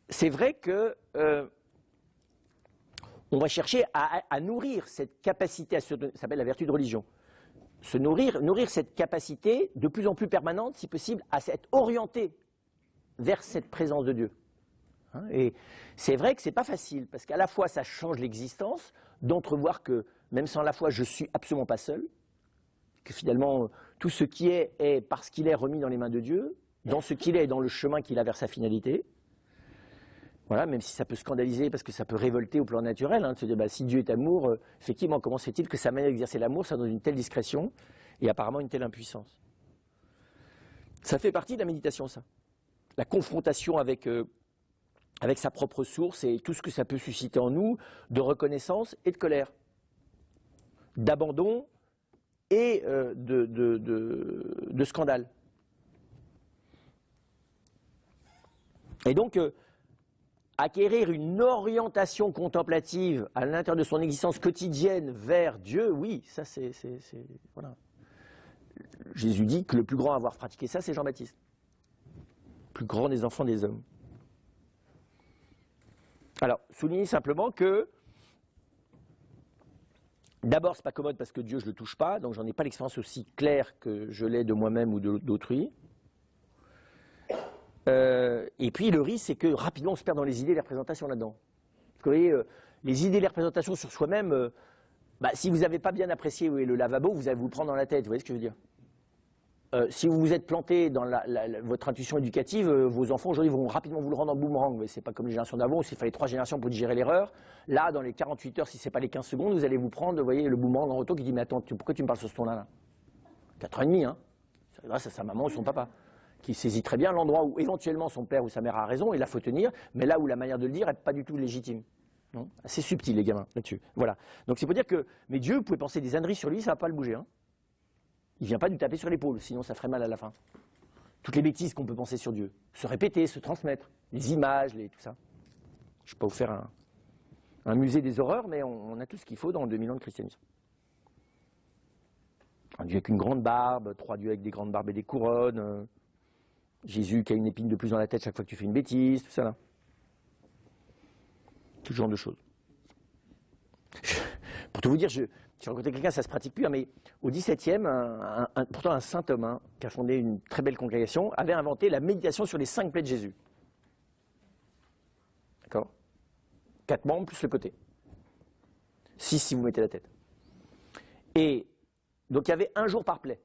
C'est vrai que on va chercher à nourrir cette capacité, ça s'appelle la vertu de religion, nourrir cette capacité de plus en plus permanente, si possible, à s'être orienté vers cette présence de Dieu. Et c'est vrai que ce n'est pas facile, parce qu'à la fois ça change l'existence, d'entrevoir que même sans la foi, je ne suis absolument pas seul, que finalement tout ce qui est parce qu'il est remis dans les mains de Dieu, dans ce qu'il est et dans le chemin qu'il a vers sa finalité. Voilà, même si ça peut scandaliser, parce que ça peut révolter au plan naturel, de se dire, si Dieu est amour, effectivement, comment se fait-il que sa manière d'exercer l'amour soit dans une telle discrétion et apparemment une telle impuissance? Ça fait partie de la méditation, ça. La confrontation avec sa propre source et tout ce que ça peut susciter en nous de reconnaissance et de colère, d'abandon et de scandale. Et donc, acquérir une orientation contemplative à l'intérieur de son existence quotidienne vers Dieu, oui, ça c'est voilà. Jésus dit que le plus grand à avoir pratiqué ça, c'est Jean-Baptiste. Le plus grand des enfants des hommes. Alors, souligner simplement que, d'abord, c'est pas commode parce que Dieu, je ne le touche pas, donc j'en ai pas l'expérience aussi claire que je l'ai de moi-même ou d'autrui. Et puis le risque, c'est que rapidement on se perd dans les idées et les représentations là-dedans. Parce que vous voyez, les idées et les représentations sur soi-même, si vous n'avez pas bien apprécié où est le lavabo, vous allez vous le prendre dans la tête, vous voyez ce que je veux dire? Si vous vous êtes planté dans votre intuition éducative, vos enfants aujourd'hui vont rapidement vous le rendre en boomerang. C'est pas comme les générations d'avant où il fallait 3 générations pour digérer l'erreur. Là, dans les 48 heures, si ce n'est pas les 15 secondes, vous allez vous prendre, vous voyez, le boomerang en retour qui dit « Mais attends, pourquoi tu me parles sur ce ton-là » 4 ans et demi, hein. C'est grâce à sa maman ou son papa, qui saisit très bien l'endroit où éventuellement son père ou sa mère a raison, il la faut tenir, mais là où la manière de le dire n'est pas du tout légitime. Non, assez subtil les gamins là-dessus. Voilà. Donc c'est pour dire que, mais Dieu, vous pouvez penser des âneries sur lui, ça ne va pas le bouger. Hein. Il ne vient pas nous taper sur l'épaule, sinon ça ferait mal à la fin. Toutes les bêtises qu'on peut penser sur Dieu, se répéter, se transmettre, les images, tout ça. Je ne vais pas vous faire un musée des horreurs, mais on a tout ce qu'il faut dans 2000 ans de christianisme. Un Dieu avec une grande barbe, 3 dieux avec des grandes barbes et des couronnes, Jésus qui a une épine de plus dans la tête chaque fois que tu fais une bêtise, tout ça là. Tout ce genre de choses. Pour tout vous dire, j'ai rencontré quelqu'un, ça ne se pratique plus, mais au XVIIe, pourtant un saint homme, qui a fondé une très belle congrégation, avait inventé la méditation sur les 5 plaies de Jésus. D'accord? 4 membres plus le côté. 6 si vous mettez la tête. Et donc il y avait un jour par plaie.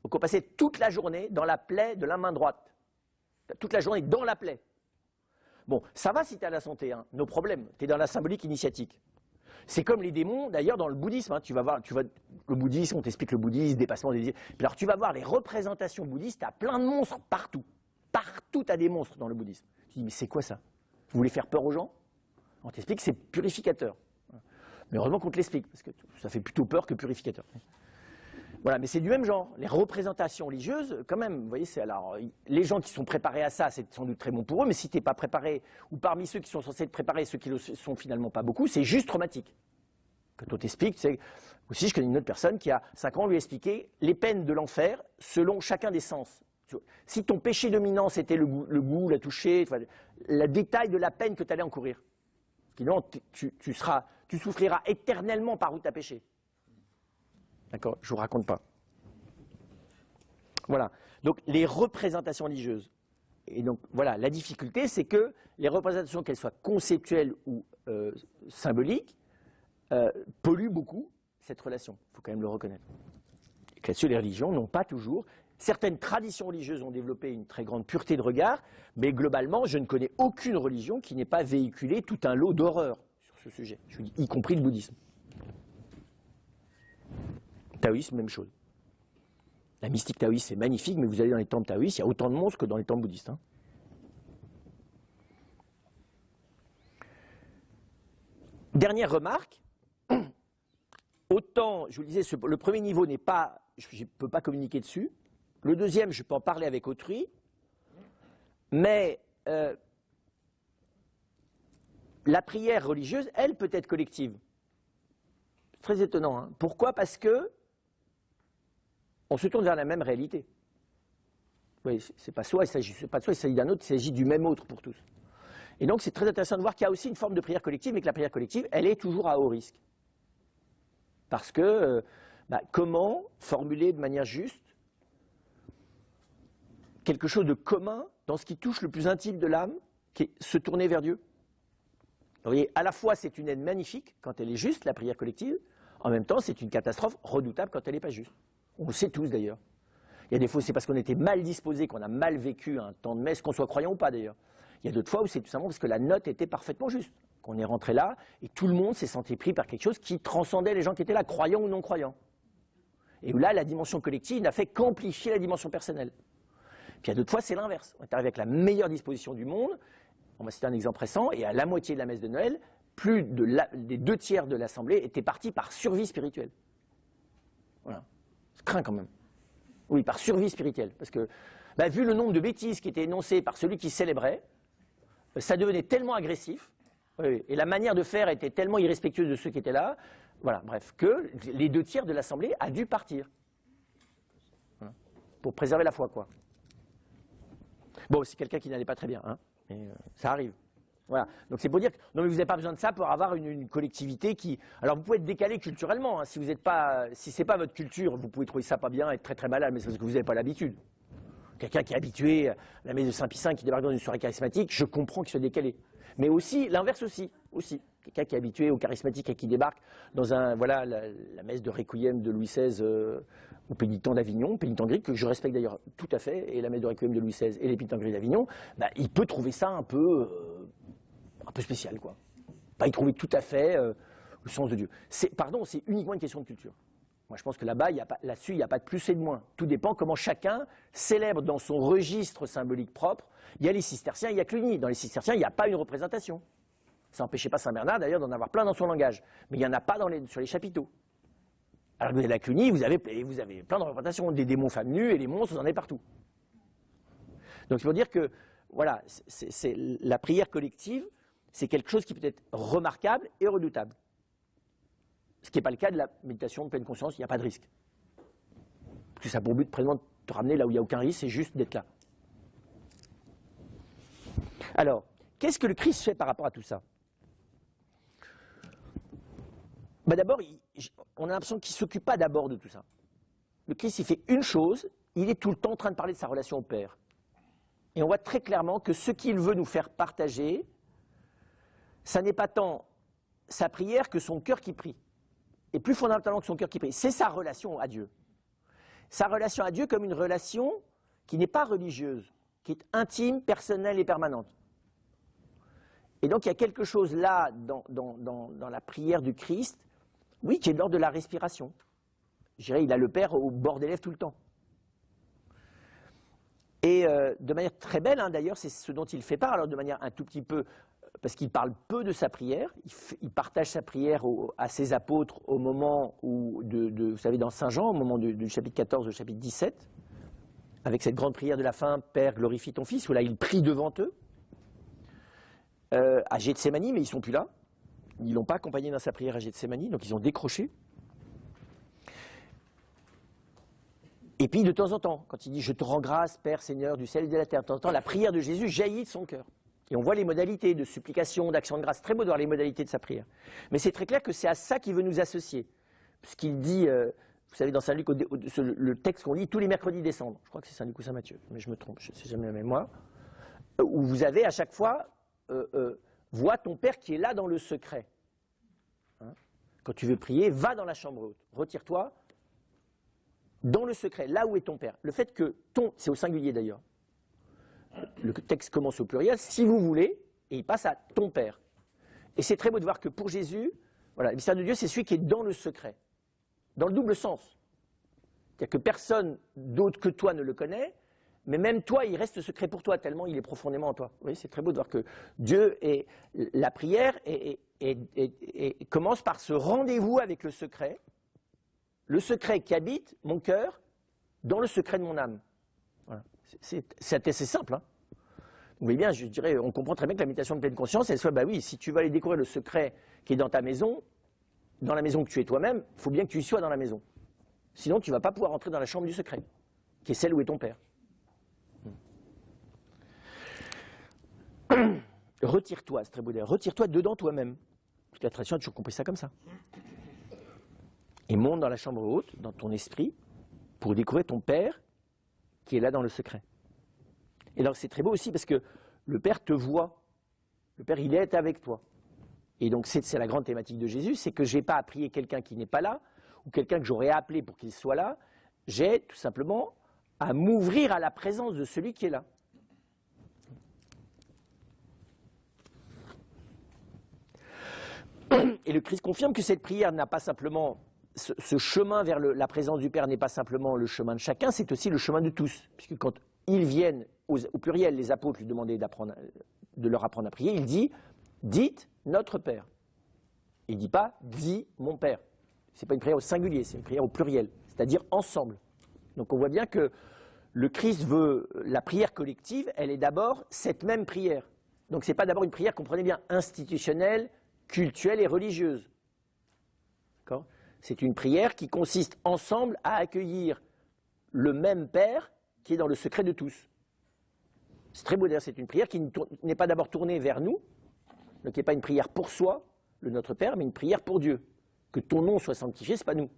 Donc on passait toute la journée dans la plaie de la main droite. Toute la journée dans la plaie. Bon, ça va si tu es à la santé, hein, nos problèmes. Tu es dans la symbolique initiatique. C'est comme les démons, d'ailleurs, dans le bouddhisme. Hein, tu vas voir, le bouddhisme, on t'explique le bouddhisme, dépassement des désirs. Puis alors tu vas voir les représentations bouddhistes, tu as plein de monstres partout. Partout, tu as des monstres dans le bouddhisme. Tu dis, mais c'est quoi ça? Vous voulez faire peur aux gens? On t'explique que c'est purificateur. Mais heureusement qu'on te l'explique, parce que ça fait plutôt peur que purificateur. Voilà, mais c'est du même genre. Les représentations religieuses, quand même, vous voyez, c'est alors les gens qui sont préparés à ça, c'est sans doute très bon pour eux, mais si tu n'es pas préparé, ou parmi ceux qui sont censés être préparés, ceux qui ne le sont finalement pas beaucoup, c'est juste traumatique. Quand on t'explique, tu sais, aussi je connais une autre personne qui a 5 ans lui a expliqué les peines de l'enfer selon chacun des sens. Si ton péché dominant c'était le goût, la toucher, le détail de la peine que tu allais encourir. Sinon, tu souffriras éternellement par où tu as péché. D'accord? Je ne vous raconte pas. Voilà. Donc, les représentations religieuses. Et donc, voilà, la difficulté, c'est que les représentations, qu'elles soient conceptuelles ou symboliques, polluent beaucoup cette relation. Il faut quand même le reconnaître. Et que là-dessus, les religions n'ont pas toujours. Certaines traditions religieuses ont développé une très grande pureté de regard, mais globalement, je ne connais aucune religion qui n'ait pas véhiculé tout un lot d'horreur sur ce sujet, je vous dis, y compris le bouddhisme. Taoïsme, même chose. La mystique taoïste, c'est magnifique, mais vous allez dans les temples taoïstes, il y a autant de monstres que dans les temples bouddhistes. Hein. Dernière remarque, autant, je vous le disais, le premier niveau n'est pas, je ne peux pas communiquer dessus. Le deuxième, je peux en parler avec autrui, mais la prière religieuse, elle, peut être collective. C'est très étonnant. Hein. Pourquoi? Parce que on se tourne vers la même réalité. Oui, c'est pas soi, il s'agit pas de soi, il s'agit d'un autre, il s'agit du même autre pour tous. Et donc c'est très intéressant de voir qu'il y a aussi une forme de prière collective, mais que la prière collective, elle est toujours à haut risque. Parce que comment formuler de manière juste quelque chose de commun dans ce qui touche le plus intime de l'âme, qui est se tourner vers Dieu. Vous voyez, à la fois c'est une aide magnifique quand elle est juste, la prière collective, en même temps c'est une catastrophe redoutable quand elle n'est pas juste. On le sait tous d'ailleurs. Il y a des fois c'est parce qu'on était mal disposé, qu'on a mal vécu un temps de messe, qu'on soit croyant ou pas d'ailleurs. Il y a d'autres fois où c'est tout simplement parce que la note était parfaitement juste, qu'on est rentré là et tout le monde s'est senti pris par quelque chose qui transcendait les gens qui étaient là, croyants ou non croyants. Et où là la dimension collective n'a fait qu'amplifier la dimension personnelle. Puis il y a d'autres fois c'est l'inverse. On est arrivé avec la meilleure disposition du monde. On va citer un exemple récent, et à la moitié de la messe de Noël, plus des 2/3 de l'assemblée étaient partis par survie spirituelle. Voilà. C'est craint quand même. Oui, par survie spirituelle. Parce que, vu le nombre de bêtises qui étaient énoncées par celui qui célébrait, ça devenait tellement agressif, et la manière de faire était tellement irrespectueuse de ceux qui étaient là, voilà, bref, que les 2/3 de l'assemblée a dû partir. Voilà. Pour préserver la foi, quoi. Bon, c'est quelqu'un qui n'allait pas très bien, hein. Et ça arrive. Voilà. Donc c'est pour dire que non, mais vous n'avez pas besoin de ça pour avoir une collectivité qui. Alors vous pouvez être décalé culturellement. Hein, si vous n'êtes pas, si c'est pas votre culture, vous pouvez trouver ça pas bien, être très très malade, mais c'est parce que vous n'avez pas l'habitude. Quelqu'un qui est habitué à la messe de Saint-Pie V, qui débarque dans une soirée charismatique, je comprends qu'il soit décalé. Mais aussi l'inverse aussi. Quelqu'un qui est habitué au charismatique et qui débarque dans la messe de Requiem de Louis XVI au pénitent d'Avignon, pénitent gris, que je respecte d'ailleurs tout à fait, et la messe de Requiem de Louis XVI et les pénitents gris d'Avignon, il peut trouver ça un peu spécial, quoi. Pas y trouver tout à fait le sens de Dieu. C'est uniquement une question de culture. Moi, je pense que là-bas, là-dessus, il n'y a pas de plus et de moins. Tout dépend comment chacun célèbre dans son registre symbolique propre. Il y a les cisterciens, il y a Cluny. Dans les cisterciens, il n'y a pas une représentation. Ça n'empêchait pas Saint Bernard, d'ailleurs, d'en avoir plein dans son langage. Mais il n'y en a pas sur les chapiteaux. Alors que vous avez la Cluny, vous avez plein de représentations. Des démons femmes nues et les monstres, vous en avez partout. Donc, il faut dire que, voilà, la prière collective, c'est quelque chose qui peut être remarquable et redoutable. Ce qui n'est pas le cas de la méditation de pleine conscience, il n'y a pas de risque. Parce que ça a pour but précisément de te ramener là où il n'y a aucun risque, c'est juste d'être là. Alors, qu'est-ce que le Christ fait par rapport à tout ça? D'abord, on a l'impression qu'il ne s'occupe pas d'abord de tout ça. Le Christ, il fait une chose, il est tout le temps en train de parler de sa relation au Père. Et on voit très clairement que ce qu'il veut nous faire partager, ça n'est pas tant sa prière que son cœur qui prie. Et plus fondamentalement que son cœur qui prie, c'est sa relation à Dieu. Sa relation à Dieu comme une relation qui n'est pas religieuse, qui est intime, personnelle et permanente. Et donc il y a quelque chose là dans la prière du Christ, oui, qui est de l'ordre de la respiration. Je dirais, il a le Père au bord des lèvres tout le temps. Et de manière très belle, hein, d'ailleurs, c'est ce dont il fait part, alors de manière un tout petit peu, parce qu'il parle peu de sa prière, il partage sa prière à ses apôtres au moment où, vous savez, dans Saint Jean, au moment du chapitre 14 au chapitre 17, avec cette grande prière de la fin, « Père, glorifie ton Fils », où là, il prie devant eux, à Gethsémani, mais ils ne sont plus là. Ils ne l'ont pas accompagné dans sa prière à Gethsémani, donc ils ont décroché. Et puis, de temps en temps, quand il dit « Je te rends grâce, Père, Seigneur, du ciel et de la terre », de temps en temps, la prière de Jésus jaillit de son cœur. Et on voit les modalités de supplication, d'action de grâce. Très beau de voir les modalités de sa prière. Mais c'est très clair que c'est à ça qu'il veut nous associer. Puisqu'il dit, vous savez, dans Saint Luc, le texte qu'on lit tous les mercredis décembre, je crois que c'est Saint Luc ou Saint Matthieu, mais je me trompe, je ne sais jamais la mémoire, où vous avez à chaque fois, vois ton Père qui est là dans le secret. Hein? Quand tu veux prier, va dans la chambre haute, retire-toi dans le secret, là où est ton Père. Le fait que c'est au singulier d'ailleurs, le texte commence au pluriel, si vous voulez, et il passe à ton Père. Et c'est très beau de voir que pour Jésus, voilà, le mystère de Dieu, c'est celui qui est dans le secret, dans le double sens. C'est-à-dire que personne d'autre que toi ne le connaît, mais même toi, il reste secret pour toi, tellement il est profondément en toi. Vous voyez, c'est très beau de voir que Dieu et la prière commence par ce rendez-vous avec le secret qui habite mon cœur dans le secret de mon âme. Voilà. C'est assez simple. Hein. Vous voyez bien, je dirais, on comprend très bien que la méditation de pleine conscience, elle soit, bah oui, si tu vas aller découvrir le secret qui est dans ta maison, dans la maison que tu es toi-même, il faut bien que tu y sois dans la maison. Sinon, tu ne vas pas pouvoir entrer dans la chambre du secret, qui est celle où est ton Père. Retire-toi, c'est très beau d'ailleurs, retire-toi dedans toi-même. Parce que la tradition a toujours compris ça comme ça. Et monte dans la chambre haute, dans ton esprit, pour découvrir ton Père qui est là dans le secret. Et alors c'est très beau aussi parce que le Père te voit. Le Père, il est avec toi. Et donc c'est la grande thématique de Jésus, c'est que je n'ai pas à prier quelqu'un qui n'est pas là, ou quelqu'un que j'aurais appelé pour qu'il soit là. J'ai tout simplement à m'ouvrir à la présence de celui qui est là. Et le Christ confirme que cette prière n'a pas simplement, ce chemin vers la présence du Père n'est pas simplement le chemin de chacun, c'est aussi le chemin de tous. Puisque quand ils viennent, au pluriel, les apôtres lui demandaient de leur apprendre à prier, il dit « Dites notre Père ». Il ne dit pas « Dis mon Père ». Ce n'est pas une prière au singulier, c'est une prière au pluriel, c'est-à-dire ensemble. Donc on voit bien que le Christ veut, la prière collective, elle est d'abord cette même prière. Donc ce n'est pas d'abord une prière, comprenez bien, institutionnelle, cultuelle et religieuse. C'est une prière qui consiste ensemble à accueillir le même Père qui est dans le secret de tous. C'est très beau d'ailleurs, c'est une prière qui n'est pas d'abord tournée vers nous, donc qui n'est pas une prière pour soi, le Notre Père, mais une prière pour Dieu. Que ton nom soit sanctifié, ce n'est pas nous,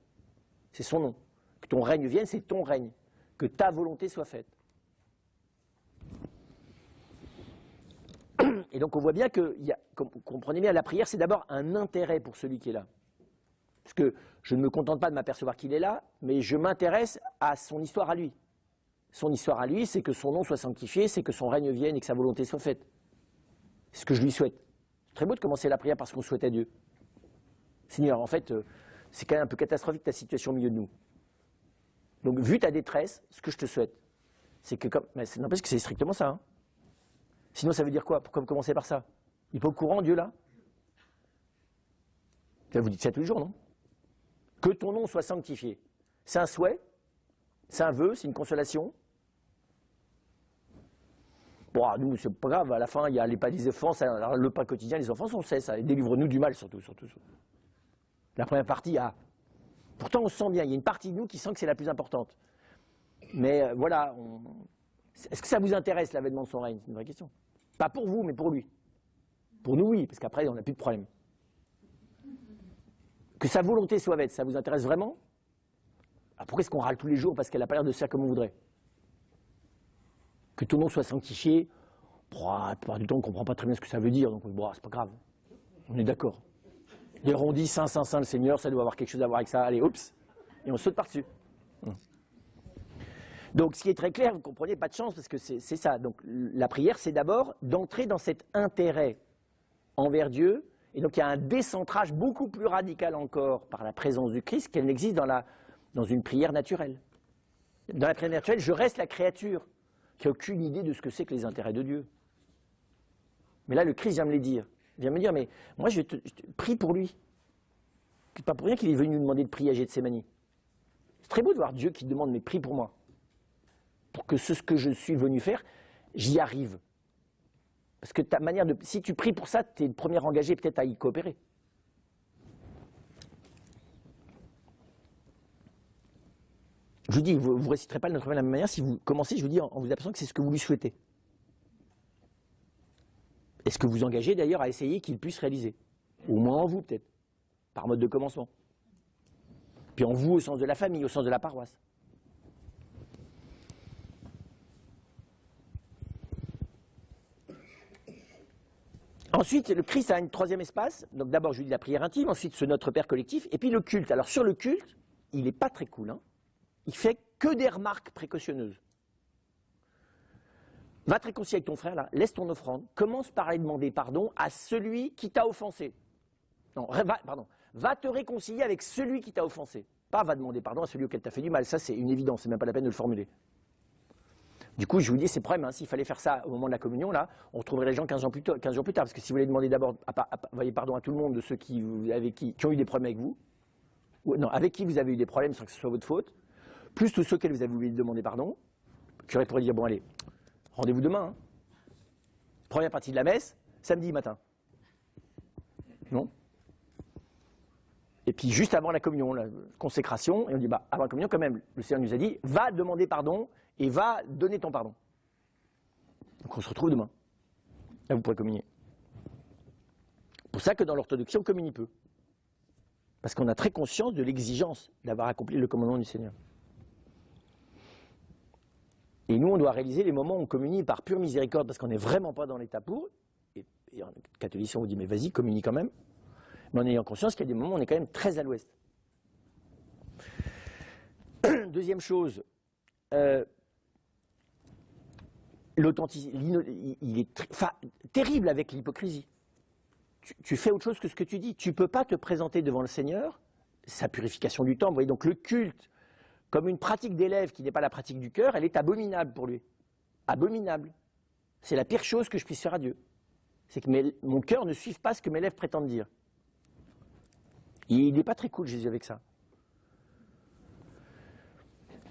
c'est son nom. Que ton règne vienne, c'est ton règne. Que ta volonté soit faite. Et donc on voit bien que, comprenez bien, la prière c'est d'abord un intérêt pour celui qui est là. Parce que je ne me contente pas de m'apercevoir qu'il est là, mais je m'intéresse à son histoire à lui. Son histoire à lui, c'est que son nom soit sanctifié, c'est que son règne vienne et que sa volonté soit faite. C'est ce que je lui souhaite. C'est très beau de commencer la prière parce qu'on souhaite à Dieu. Seigneur, en fait, c'est quand même un peu catastrophique ta situation au milieu de nous. Donc, vu ta détresse, ce que je te souhaite, c'est que mais n'empêche que c'est strictement ça. Hein. Sinon, ça veut dire quoi? Pourquoi commencer par ça? Il n'est pas au courant, Dieu, là? Vous dites ça tous les jours, non? Que ton nom soit sanctifié. C'est un souhait, c'est un vœu, c'est une consolation. Bon, nous, c'est pas grave, à la fin, il y a les offenses, le pain quotidien, les offenses, on sait ça. Et délivre-nous du mal, surtout. La première partie, pourtant, on sent bien, il y a une partie de nous qui sent que c'est la plus importante. Mais voilà, est-ce que ça vous intéresse, l'avènement de son règne? C'est une vraie question. Pas pour vous, mais pour lui. Pour nous, oui, parce qu'après, on n'a plus de problème. Que sa volonté soit faite, ça vous intéresse vraiment? Pourquoi est-ce qu'on râle tous les jours parce qu'elle n'a pas l'air de se faire comme on voudrait? Que ton nom soit sanctifié, la plupart du temps, on ne comprend pas très bien ce que ça veut dire, donc bon, c'est pas grave. On est d'accord. D'ailleurs, on dit Saint, Saint, Saint le Seigneur, ça doit avoir quelque chose à voir avec ça. Allez, oups, et on saute par-dessus. Donc, ce qui est très clair, vous comprenez, pas de chance, parce que c'est ça. Donc, la prière, c'est d'abord d'entrer dans cet intérêt envers Dieu. Et donc, il y a un décentrage beaucoup plus radical encore par la présence du Christ qu'elle n'existe dans une prière naturelle. Dans la prière naturelle, je reste la créature qui n'a aucune idée de ce que c'est que les intérêts de Dieu. Mais là, le Christ vient me les dire. Il vient me dire, mais moi, je prie pour lui. C'est pas pour rien qu'il est venu nous demander de prier à Gethsémani. C'est très beau de voir Dieu qui demande, mais prie pour moi. Pour que ce que je suis venu faire, j'y arrive. Parce que ta manière de... Si tu pries pour ça, tu es le premier engagé peut-être à y coopérer. Je vous dis, vous ne réciterez pas de la même manière. Si vous commencez, je vous dis, en vous apercevant que c'est ce que vous lui souhaitez. Est-ce que vous engagez d'ailleurs à essayer qu'il puisse réaliser? Au moins en vous, peut-être. Par mode de commencement. Puis en vous, au sens de la famille, au sens de la paroisse. Ensuite, le Christ a un troisième espace. Donc d'abord, je lui dis la prière intime, ensuite ce Notre Père collectif, et puis le culte. Alors sur le culte, il n'est pas très cool. Hein. Il fait que des remarques précautionneuses. Va te réconcilier avec ton frère, là, laisse ton offrande, commence par aller demander pardon à celui qui t'a offensé. Non, va te réconcilier avec celui qui t'a offensé. Pas va demander pardon à celui auquel t'as fait du mal. Ça, c'est une évidence, c'est même pas la peine de le formuler. Du coup, je vous dis, c'est le problème. Hein, s'il fallait faire ça au moment de la communion, là, on retrouverait les gens 15 jours plus tard. Parce que si vous voulez demander d'abord, voyez pardon à tout le monde de ceux qui ont eu des problèmes avec vous, ou non, avec qui vous avez eu des problèmes sans que ce soit votre faute, plus tous ceux auxquels vous avez oublié de demander pardon, le curé pourrait dire, bon allez, rendez-vous demain. Hein. Première partie de la messe, samedi matin. Non? Et puis juste avant la communion, la consécration, et on dit, bah, avant la communion quand même, le Seigneur nous a dit, va demander pardon et va donner ton pardon. Donc on se retrouve demain. Là, vous pourrez communier. C'est pour ça que dans l'orthodoxie, on communie peu. Parce qu'on a très conscience de l'exigence d'avoir accompli le commandement du Seigneur. Et nous, on doit réaliser les moments où on communie par pure miséricorde, parce qu'on n'est vraiment pas dans l'état pour. Et en catholicisme, on vous dit, mais vas-y, communie quand même. Mais en ayant conscience qu'il y a des moments où on est quand même très à l'ouest. Deuxième chose, l'authenticité, il est terrible avec l'hypocrisie. Tu fais autre chose que ce que tu dis. Tu ne peux pas te présenter devant le Seigneur, sa purification du temps. Vous voyez, donc le culte, comme une pratique d'élève qui n'est pas la pratique du cœur, elle est abominable pour lui. Abominable. C'est la pire chose que je puisse faire à Dieu. C'est que mon cœur ne suive pas ce que mes lèvres prétendent dire. Et il n'est pas très cool, Jésus, avec ça.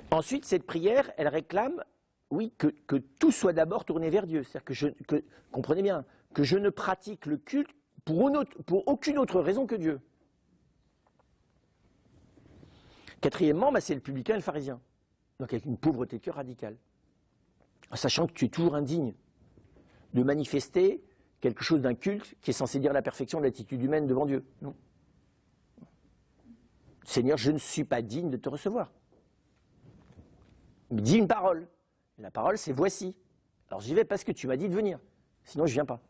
Ensuite, cette prière, elle réclame, oui, que tout soit d'abord tourné vers Dieu. C'est-à-dire comprenez bien, que je ne pratique le culte pour aucune autre raison que Dieu. Quatrièmement, c'est le publicain et le pharisien. Donc avec une pauvreté de cœur radicale. Sachant que tu es toujours indigne de manifester quelque chose d'un culte qui est censé dire la perfection de l'attitude humaine devant Dieu. Non. Seigneur, je ne suis pas digne de te recevoir. Il me dit une parole. Et la parole, c'est voici. Alors j'y vais parce que tu m'as dit de venir. Sinon, je ne viens pas.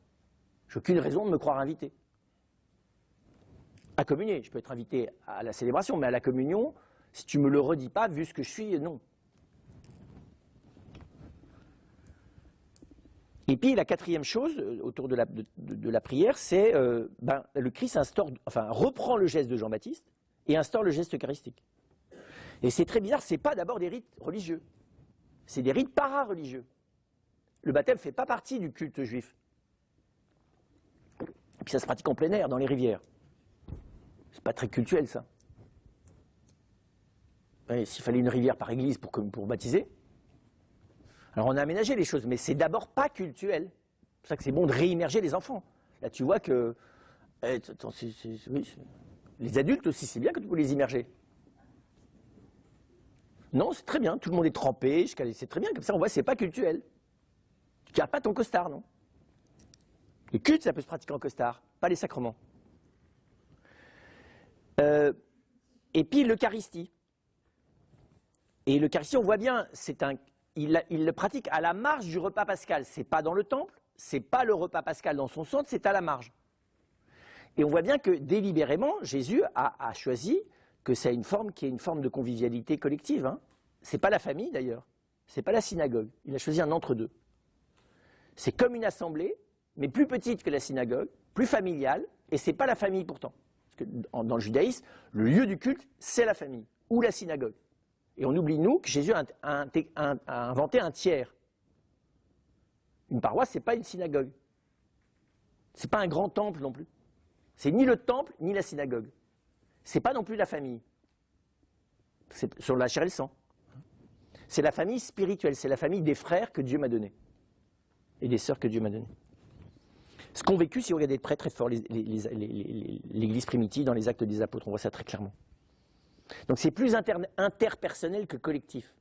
Je n'ai aucune raison de me croire invité. À communier, je peux être invité à la célébration, mais à la communion, si tu ne me le redis pas, vu ce que je suis, non. Et puis la quatrième chose autour de la prière, c'est le Christ reprend le geste de Jean-Baptiste et instaure le geste eucharistique. Et c'est très bizarre, ce n'est pas d'abord des rites religieux, c'est des rites para-religieux. Le baptême ne fait pas partie du culte juif. Et puis ça se pratique en plein air, dans les rivières. C'est pas très cultuel, ça. S'il fallait une rivière par église pour baptiser, alors on a aménagé les choses, mais c'est d'abord pas cultuel. C'est pour ça que c'est bon de réimmerger les enfants. Là, tu vois que les adultes aussi, c'est bien que tu peux les immerger. Non, c'est très bien, tout le monde est trempé, c'est très bien, comme ça on voit c'est pas cultuel. Tu ne gardes pas ton costard, non? Le culte, ça peut se pratiquer en costard, pas les sacrements. Et puis l'Eucharistie. Et l'Eucharistie, on voit bien, il le pratique à la marge du repas pascal. Ce n'est pas dans le temple, ce n'est pas le repas pascal dans son centre, c'est à la marge. Et on voit bien que délibérément, Jésus a choisi que c'est une forme qui est une forme de convivialité collective. Hein. Ce n'est pas la famille d'ailleurs, ce n'est pas la synagogue. Il a choisi un entre-deux. C'est comme une assemblée, mais plus petite que la synagogue, plus familiale, et ce n'est pas la famille pourtant. Parce que dans le judaïsme, le lieu du culte, c'est la famille, ou la synagogue. Et on oublie, nous, que Jésus a inventé un tiers. Une paroisse, ce n'est pas une synagogue. Ce n'est pas un grand temple non plus. C'est ni le temple, ni la synagogue. Ce n'est pas non plus la famille. C'est sur la chair et le sang. C'est la famille spirituelle, c'est la famille des frères que Dieu m'a donnés. Et des sœurs que Dieu m'a données. Ce qu'ont vécu, si vous regardez de près très fort l'Église primitive dans les Actes des Apôtres, on voit ça très clairement. Donc c'est plus interpersonnel que collectif.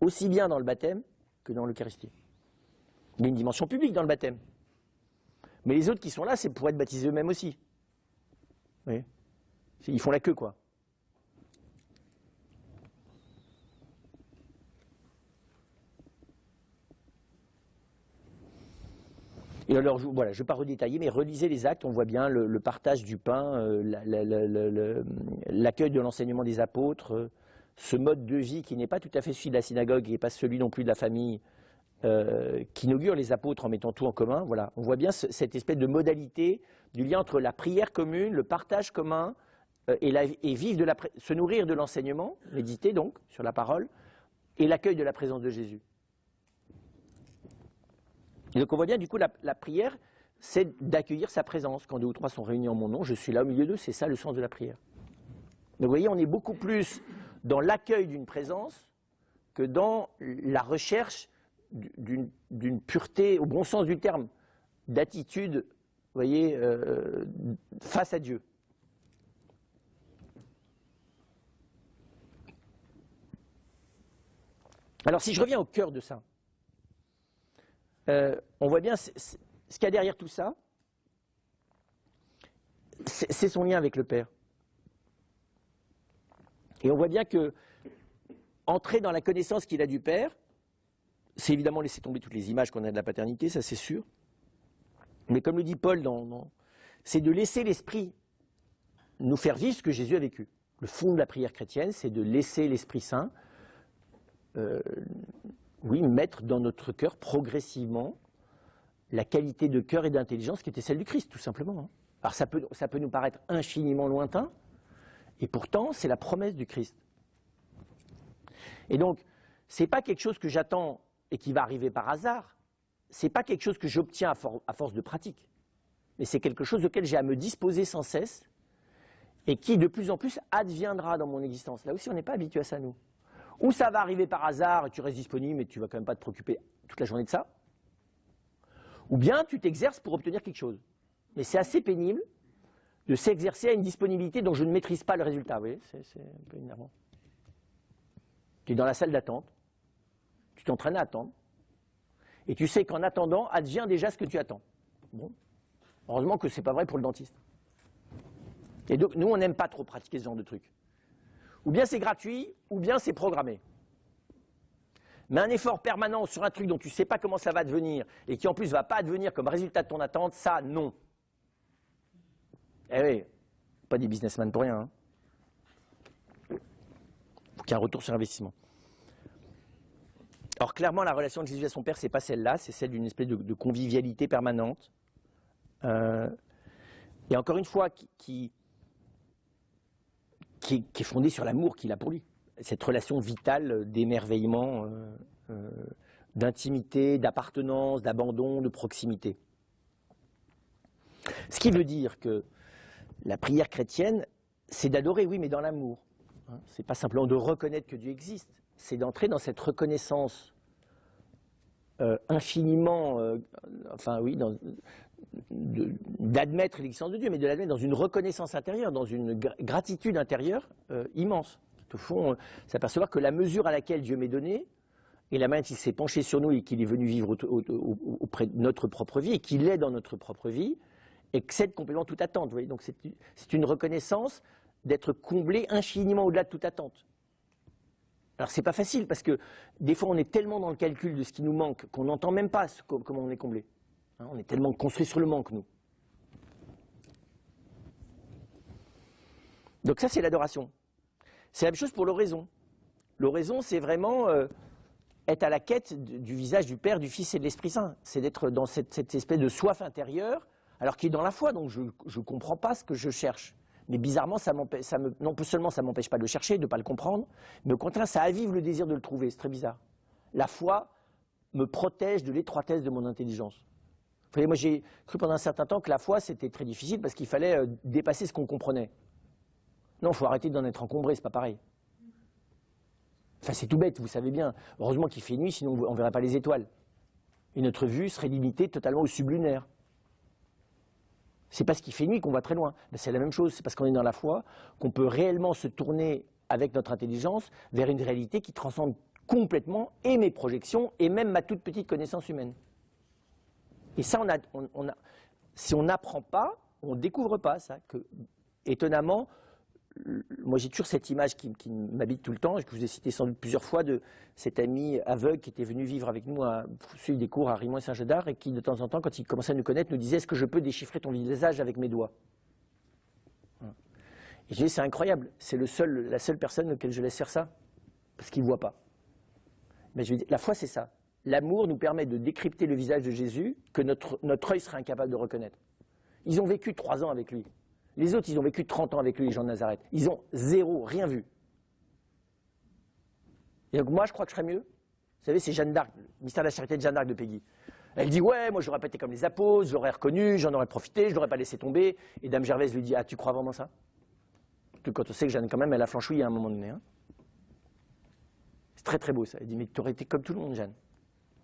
Aussi bien dans le baptême que dans l'Eucharistie. Il y a une dimension publique dans le baptême. Mais les autres qui sont là, c'est pour être baptisés eux-mêmes aussi. Vous voyez ? Ils font la queue, quoi. Et alors, voilà, je ne vais pas redétailler, mais relisez les actes, on voit bien le partage du pain, l'accueil de l'enseignement des apôtres, ce mode de vie qui n'est pas tout à fait celui de la synagogue, qui n'est pas celui non plus de la famille, qui inaugure les apôtres en mettant tout en commun. Voilà, on voit bien cette espèce de modalité du lien entre la prière commune, le partage commun, et vivre se nourrir de l'enseignement, méditer donc sur la parole, et l'accueil de la présence de Jésus. Et donc on voit bien du coup la prière, c'est d'accueillir sa présence. Quand 2 ou 3 sont réunis en mon nom, je suis là au milieu d'eux, c'est ça le sens de la prière. Donc vous voyez, on est beaucoup plus dans l'accueil d'une présence que dans la recherche d'une pureté, au bon sens du terme, d'attitude, vous voyez, face à Dieu. Alors si je reviens au cœur de ça, on voit bien ce qu'il y a derrière tout ça, c'est son lien avec le Père. Et on voit bien que entrer dans la connaissance qu'il a du Père, c'est évidemment laisser tomber toutes les images qu'on a de la paternité, ça c'est sûr. Mais comme le dit Paul, c'est de laisser l'Esprit nous faire vivre ce que Jésus a vécu. Le fond de la prière chrétienne, c'est de laisser l'Esprit Saint mettre dans notre cœur progressivement la qualité de cœur et d'intelligence qui était celle du Christ, tout simplement. Hein. Alors ça peut nous paraître infiniment lointain, et pourtant c'est la promesse du Christ. Et donc, ce n'est pas quelque chose que j'attends et qui va arriver par hasard, ce n'est pas quelque chose que j'obtiens à force de pratique, mais c'est quelque chose auquel j'ai à me disposer sans cesse, et qui de plus en plus adviendra dans mon existence. Là aussi, on n'est pas habitué à ça, nous. Ou ça va arriver par hasard et tu restes disponible et tu ne vas quand même pas te préoccuper toute la journée de ça. Ou bien tu t'exerces pour obtenir quelque chose. Mais c'est assez pénible de s'exercer à une disponibilité dont je ne maîtrise pas le résultat. Vous voyez, c'est un peu énervant. Tu es dans la salle d'attente, tu t'entraînes à attendre, et tu sais qu'en attendant, advient déjà ce que tu attends. Bon, heureusement que ce n'est pas vrai pour le dentiste. Et donc nous, on n'aime pas trop pratiquer ce genre de trucs. Ou bien c'est gratuit, ou bien c'est programmé. Mais un effort permanent sur un truc dont tu ne sais pas comment ça va devenir, et qui en plus ne va pas advenir comme résultat de ton attente, ça, non. Eh oui, pas des businessmen pour rien. Il faut qu'il y ait un retour sur investissement. Alors clairement, la relation de Jésus à son Père, ce n'est pas celle-là, c'est celle d'une espèce de convivialité permanente. Et encore une fois, qui est fondée sur l'amour qu'il a pour lui. Cette relation vitale d'émerveillement, d'intimité, d'appartenance, d'abandon, de proximité. Ce qui veut dire que la prière chrétienne, c'est d'adorer, oui, mais dans l'amour. Ce n'est pas simplement de reconnaître que Dieu existe, c'est d'entrer dans cette reconnaissance infiniment, d'admettre l'existence de Dieu, mais de l'admettre dans une reconnaissance intérieure, dans une gratitude intérieure immense. Au fond, s'apercevoir que la mesure à laquelle Dieu m'est donné, et la manière dont il s'est penché sur nous et qu'il est venu vivre auprès de notre propre vie, et qu'il est dans notre propre vie, excède complètement toute attente. Vous voyez, donc c'est une reconnaissance d'être comblé infiniment au-delà de toute attente. Alors c'est pas facile, parce que des fois on est tellement dans le calcul de ce qui nous manque qu'on n'entend même pas comment on est comblé. On est tellement construit sur le manque, nous. Donc ça, c'est l'adoration. C'est la même chose pour l'oraison. L'oraison, c'est vraiment être à la quête du visage du Père, du Fils et de l'Esprit Saint. C'est d'être dans cette espèce de soif intérieure, alors qui est dans la foi, donc je ne comprends pas ce que je cherche. Mais bizarrement, non seulement ça ne m'empêche pas de le chercher, de ne pas le comprendre, mais au contraire, ça avive le désir de le trouver. C'est très bizarre. La foi me protège de l'étroitesse de mon intelligence. Vous voyez, moi, j'ai cru pendant un certain temps que la foi, c'était très difficile parce qu'il fallait dépasser ce qu'on comprenait. Non, il faut arrêter d'en être encombré, c'est pas pareil. Enfin, c'est tout bête, vous savez bien. Heureusement qu'il fait nuit, sinon on ne verrait pas les étoiles. Et notre vue serait limitée totalement au sublunaire. C'est parce qu'il fait nuit qu'on va très loin. Ben, c'est la même chose, c'est parce qu'on est dans la foi qu'on peut réellement se tourner avec notre intelligence vers une réalité qui transcende complètement et mes projections et même ma toute petite connaissance humaine. Et ça, si on n'apprend pas, on ne découvre pas ça. Étonnamment, moi j'ai toujours cette image qui m'habite tout le temps, et que je vous ai cité sans doute plusieurs fois, de cet ami aveugle qui était venu vivre avec nous pour suivre des cours à Rimont et Saint-Gédard, et qui de temps en temps, quand il commençait à nous connaître, nous disait « Est-ce que je peux déchiffrer ton visage avec mes doigts ?» Et je dis « C'est incroyable, c'est la seule personne auquel je laisse faire ça, parce qu'il ne voit pas. » Mais je lui dis, la foi c'est ça. L'amour nous permet de décrypter le visage de Jésus que notre œil serait incapable de reconnaître. Ils ont vécu 3 ans avec lui. Les autres, ils ont vécu 30 ans avec lui, les gens de Nazareth. Ils ont rien vu. Et donc moi, je crois que je serais mieux. Vous savez, c'est Jeanne d'Arc, le mystère de la charité de Jeanne d'Arc de Peggy. Elle dit, ouais, moi j'aurais pas été comme les apôtres, je l'aurais reconnu, j'en aurais profité, je l'aurais pas laissé tomber. Et Dame Gervaise lui dit, ah, tu crois vraiment ça? Quand on sait que Jeanne, quand même, elle a flanchouillé à un moment donné. Hein. C'est très très beau ça. Elle dit, mais tu aurais été comme tout le monde, Jeanne.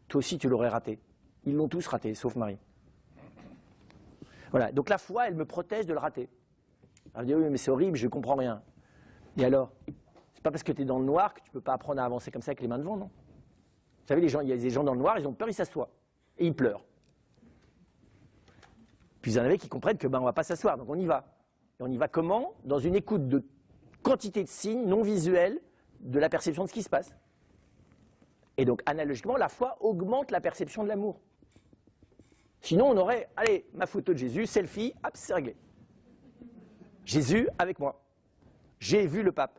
Toi aussi, tu l'aurais raté. Ils l'ont tous raté, sauf Marie. Voilà, donc la foi, elle me protège de le rater. Elle me dit, oui, mais c'est horrible, je ne comprends rien. Et alors? C'est pas parce que tu es dans le noir que tu ne peux pas apprendre à avancer comme ça avec les mains devant, non? Vous savez, il y a des gens dans le noir, ils ont peur, ils s'assoient. Et ils pleurent. Puis il y en avait qui comprennent que on ne va pas s'asseoir, donc on y va. Et on y va comment? Dans une écoute de quantité de signes non visuels de la perception de ce qui se passe. Et donc, analogiquement, la foi augmente la perception de l'amour. Sinon, on aurait, allez, ma photo de Jésus, selfie, hop, c'est réglé. Jésus avec moi. J'ai vu le pape.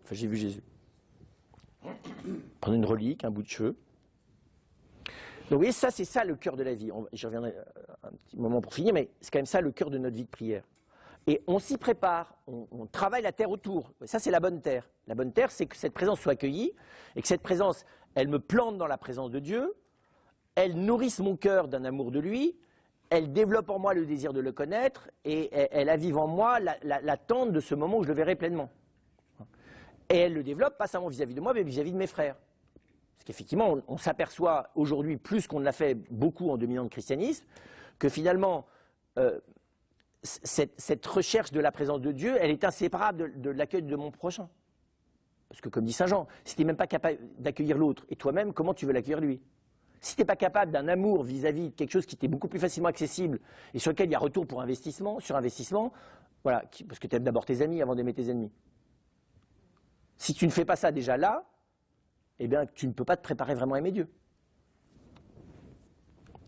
Enfin, j'ai vu Jésus. Prendre une relique, un bout de cheveux. Donc, vous voyez, ça, c'est ça le cœur de la vie. J'y reviendrai un petit moment pour finir, mais c'est quand même ça le cœur de notre vie de prière. Et on s'y prépare, on travaille la terre autour. Ça, c'est la bonne terre. La bonne terre, c'est que cette présence soit accueillie et que cette présence, elle me plante dans la présence de Dieu, elle nourrisse mon cœur d'un amour de lui, elle développe en moi le désir de le connaître et elle avive en moi l'attente de ce moment où je le verrai pleinement. Et elle le développe, pas seulement vis-à-vis de moi, mais vis-à-vis de mes frères. Parce qu'effectivement, on s'aperçoit aujourd'hui, plus qu'on ne l'a fait beaucoup en 2000 ans de christianisme, que finalement, cette recherche de la présence de Dieu, elle est inséparable de l'accueil de mon prochain. Parce que comme dit Saint Jean, si tu n'es même pas capable d'accueillir l'autre, et toi-même, comment tu veux l'accueillir lui? Si tu n'es pas capable d'un amour vis-à-vis de quelque chose qui t'est beaucoup plus facilement accessible, et sur lequel il y a retour pour investissement, sur investissement, voilà, parce que tu aimes d'abord tes amis avant d'aimer tes ennemis. Si tu ne fais pas ça déjà là, eh bien, tu ne peux pas te préparer vraiment à aimer Dieu.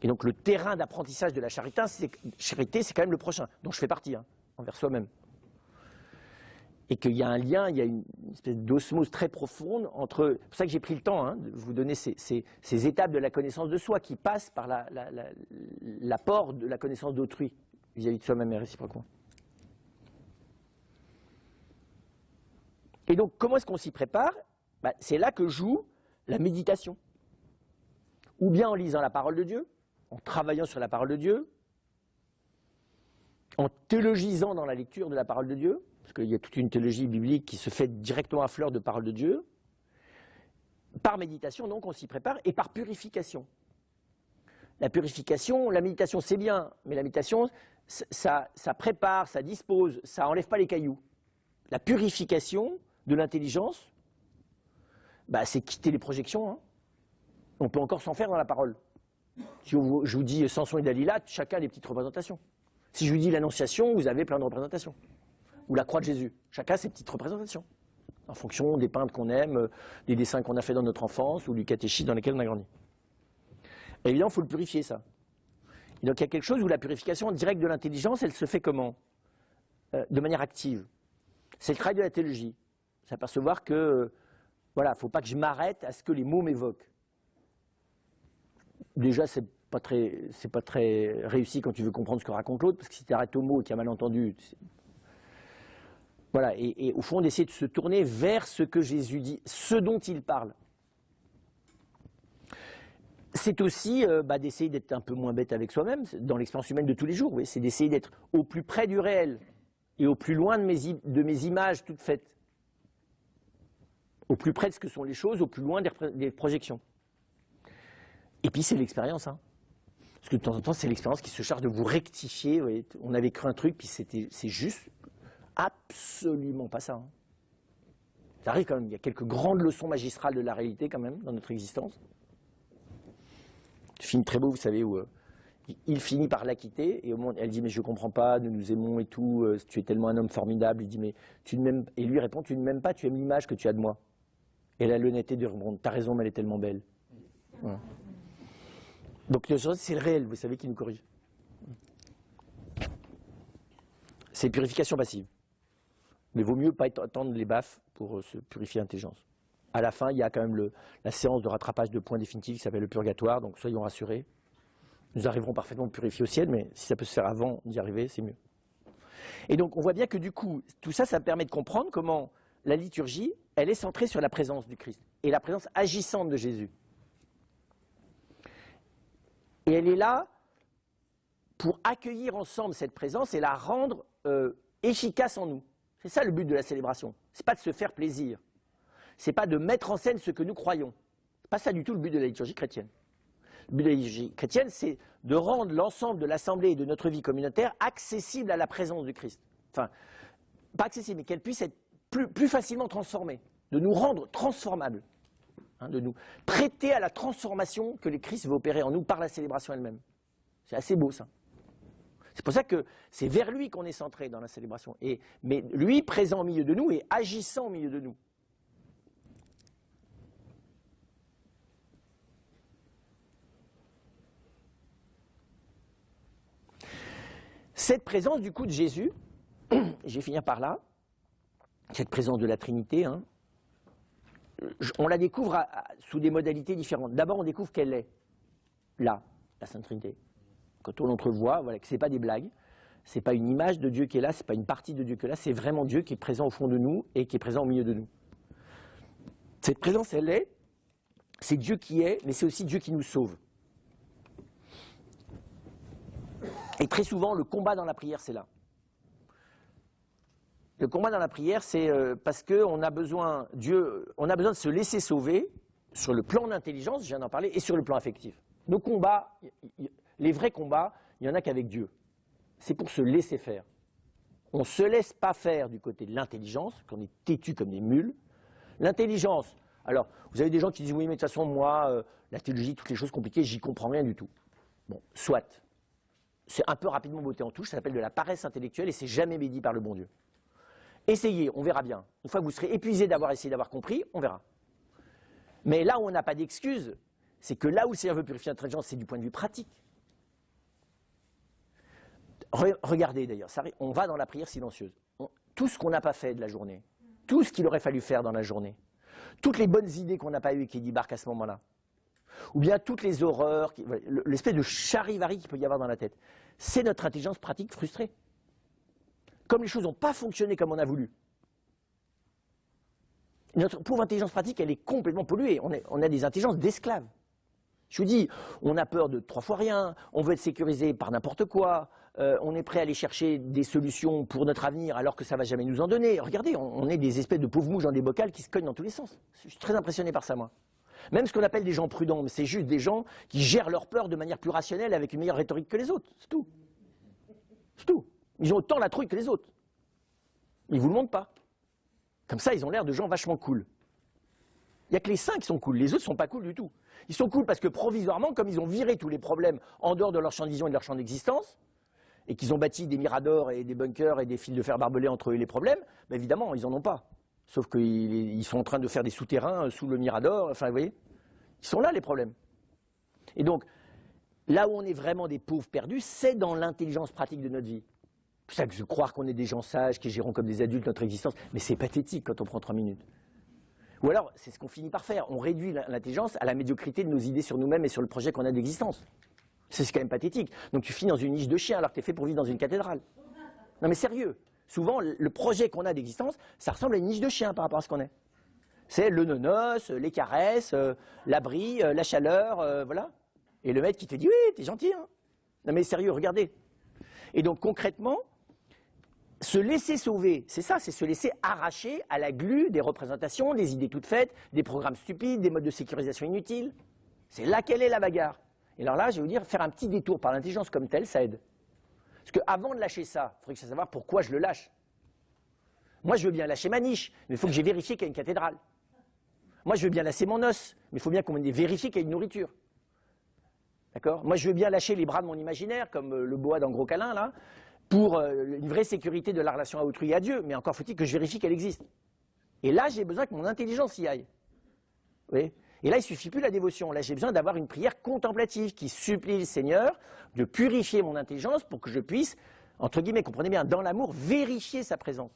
Et donc le terrain d'apprentissage de la charité, c'est quand même le prochain, dont je fais partie, hein, envers soi-même. Et qu'il y a un lien, il y a une espèce d'osmose très profonde entre... C'est pour ça que j'ai pris le temps de vous donner ces étapes de la connaissance de soi qui passent par l'apport de la connaissance d'autrui vis-à-vis de soi-même et réciproquement. Et donc, comment est-ce qu'on s'y prépare? C'est là que joue la méditation. Ou bien en lisant la parole de Dieu, en travaillant sur la parole de Dieu, en théologisant dans la lecture de la parole de Dieu, parce qu'il y a toute une théologie biblique qui se fait directement à fleur de parole de Dieu. Par méditation, donc, on s'y prépare, et par purification. La purification, la méditation, c'est bien, mais la méditation, ça prépare, ça dispose, ça n'enlève pas les cailloux. La purification de l'intelligence, c'est quitter les projections. Hein. On peut encore s'en faire dans la parole. Si je vous dis Samson et Dalila, chacun a des petites représentations. Si je vous dis l'Annonciation, vous avez plein de représentations. Ou la croix de Jésus, chacun a ses petites représentations. En fonction des peintres qu'on aime, des dessins qu'on a fait dans notre enfance ou du catéchisme dans lequel on a grandi. Et évidemment, il faut le purifier, ça. Et donc il y a quelque chose où la purification directe de l'intelligence, elle se fait comment? De manière active. C'est le travail de la théologie. S'apercevoir que, voilà, il ne faut pas que je m'arrête à ce que les mots m'évoquent. Déjà, c'est pas très réussi quand tu veux comprendre ce que raconte l'autre, parce que si tu arrêtes au mot et qu'il y a mal entendu... Voilà, et au fond, d'essayer de se tourner vers ce que Jésus dit, ce dont il parle. C'est aussi d'essayer d'être un peu moins bête avec soi-même, dans l'expérience humaine de tous les jours. Oui, c'est d'essayer d'être au plus près du réel et au plus loin de mes images toutes faites. Au plus près de ce que sont les choses, au plus loin des projections. Et puis c'est l'expérience, hein. Parce que de temps en temps, c'est l'expérience qui se charge de vous rectifier. Oui. On avait cru un truc, puis c'est juste absolument pas ça. Hein. Ça arrive quand même, il y a quelques grandes leçons magistrales de la réalité quand même dans notre existence. Film très beau, vous savez, où il finit par la quitter, et au moment, elle dit, mais je ne comprends pas, nous nous aimons et tout, tu es tellement un homme formidable. Il dit, mais tu ne m'aimes pas. Et lui répond, tu ne m'aimes pas, tu aimes l'image que tu as de moi. Et elle a l'honnêteté de répondre, t'as raison, mais elle est tellement belle. Voilà. Donc c'est le réel, vous savez, qui nous corrige. C'est purification passive. Mais il vaut mieux pas attendre les baffes pour se purifier l'intelligence. À la fin, il y a quand même la séance de rattrapage de points définitifs qui s'appelle le purgatoire, donc soyons rassurés. Nous arriverons parfaitement purifiés au ciel, mais si ça peut se faire avant d'y arriver, c'est mieux. Et donc on voit bien que du coup, tout ça, ça permet de comprendre comment la liturgie, elle est centrée sur la présence du Christ, et la présence agissante de Jésus. Et elle est là pour accueillir ensemble cette présence et la rendre efficace en nous. C'est ça le but de la célébration. Ce n'est pas de se faire plaisir. Ce n'est pas de mettre en scène ce que nous croyons. Ce n'est pas ça du tout le but de la liturgie chrétienne. Le but de la liturgie chrétienne, c'est de rendre l'ensemble de l'assemblée et de notre vie communautaire accessible à la présence du Christ. Enfin, pas accessible, mais qu'elle puisse être plus facilement transformée, de nous rendre transformables, hein, de nous prêter à la transformation que le Christ veut opérer en nous par la célébration elle-même. C'est assez beau ça. C'est pour ça que c'est vers lui qu'on est centré dans la célébration. Mais lui présent au milieu de nous et agissant au milieu de nous. Cette présence du coup de Jésus, je vais finir par là, cette présence de la Trinité, hein, on la découvre sous des modalités différentes. D'abord, on découvre qu'elle est là, la Sainte Trinité. Quand on l'entrevoit, voilà, que ce n'est pas des blagues, ce n'est pas une image de Dieu qui est là, ce n'est pas une partie de Dieu qui est là, c'est vraiment Dieu qui est présent au fond de nous et qui est présent au milieu de nous. Cette présence, elle est, c'est Dieu qui est, mais c'est aussi Dieu qui nous sauve. Et très souvent, le combat dans la prière, c'est là. Le combat dans la prière, c'est parce qu'on a besoin, on a besoin de se laisser sauver sur le plan d'intelligence, je viens d'en parler, et sur le plan affectif. Nos combats, les vrais combats, il n'y en a qu'avec Dieu. C'est pour se laisser faire. On ne se laisse pas faire du côté de l'intelligence, qu'on est têtu comme des mules. L'intelligence, alors, vous avez des gens qui disent, oui, mais de toute façon, moi, la théologie, toutes les choses compliquées, j'y comprends rien du tout. Bon, soit. C'est un peu rapidement botté en touche, ça s'appelle de la paresse intellectuelle et c'est jamais médit par le bon Dieu. Essayez, on verra bien. Une fois que vous serez épuisé d'avoir essayé d'avoir compris, on verra. Mais là où on n'a pas d'excuse, c'est que là où le Seigneur veut purifier l'intelligence, c'est du point de vue pratique. Regardez d'ailleurs, on va dans la prière silencieuse. Tout ce qu'on n'a pas fait de la journée, tout ce qu'il aurait fallu faire dans la journée, toutes les bonnes idées qu'on n'a pas eues et qui débarquent à ce moment-là, ou bien toutes les horreurs, l'espèce de charivari qu'il peut y avoir dans la tête, c'est notre intelligence pratique frustrée. Comme les choses n'ont pas fonctionné comme on a voulu. Notre pauvre intelligence pratique, elle est complètement polluée. On a des intelligences d'esclaves. Je vous dis, on a peur de 3 fois rien, on veut être sécurisé par n'importe quoi, on est prêt à aller chercher des solutions pour notre avenir alors que ça ne va jamais nous en donner. Regardez, on est des espèces de pauvres mouches dans des bocals qui se cognent dans tous les sens. Je suis très impressionné par ça, moi. Même ce qu'on appelle des gens prudents, mais c'est juste des gens qui gèrent leur peur de manière plus rationnelle avec une meilleure rhétorique que les autres. C'est tout. C'est tout. Ils ont autant la trouille que les autres. Ils ne vous le montrent pas. Comme ça, ils ont l'air de gens vachement cool. Il n'y a que les saints qui sont cool. Les autres ne sont pas cool du tout. Ils sont cool parce que provisoirement, comme ils ont viré tous les problèmes en dehors de leur champ de vision et de leur champ d'existence, et qu'ils ont bâti des miradors et des bunkers et des fils de fer barbelés entre eux et les problèmes, ben évidemment, ils n'en ont pas. Sauf qu'ils sont en train de faire des souterrains sous le mirador. Enfin, vous voyez, ils sont là les problèmes. Et donc, là où on est vraiment des pauvres perdus, c'est dans l'intelligence pratique de notre vie. C'est ça que je croire qu'on est des gens sages, qui gérons comme des adultes notre existence, mais c'est pathétique quand on prend 3 minutes. Ou alors, c'est ce qu'on finit par faire, on réduit l'intelligence à la médiocrité de nos idées sur nous-mêmes et sur le projet qu'on a d'existence. C'est quand même pathétique. Donc tu finis dans une niche de chien alors que tu es fait pour vivre dans une cathédrale. Non mais sérieux, souvent le projet qu'on a d'existence, ça ressemble à une niche de chien par rapport à ce qu'on est. C'est le nonos, les caresses, l'abri, la chaleur, voilà. Et le maître qui te dit, oui, t'es gentil, hein. Non mais sérieux, regardez. Et donc concrètement, se laisser sauver, c'est ça, c'est se laisser arracher à la glu des représentations, des idées toutes faites, des programmes stupides, des modes de sécurisation inutiles. C'est là qu'elle est la bagarre. Et alors là, je vais vous dire, faire un petit détour par l'intelligence comme telle, ça aide. Parce qu'avant de lâcher ça, il faudrait que je sache pourquoi je le lâche. Moi, je veux bien lâcher ma niche, mais il faut que j'ai vérifié qu'il y a une cathédrale. Moi, je veux bien lâcher mon os, mais il faut bien qu'on ait vérifié qu'il y a une nourriture. D'accord ? Moi, je veux bien lâcher les bras de mon imaginaire, comme le boa dans Gros Câlin, là, pour une vraie sécurité de la relation à autrui et à Dieu, mais encore faut-il que je vérifie qu'elle existe. Et là, j'ai besoin que mon intelligence y aille. Vous voyez ? Et là, il ne suffit plus de la dévotion. Là, j'ai besoin d'avoir une prière contemplative qui supplie le Seigneur de purifier mon intelligence pour que je puisse, entre guillemets, comprenez bien, dans l'amour, vérifier sa présence.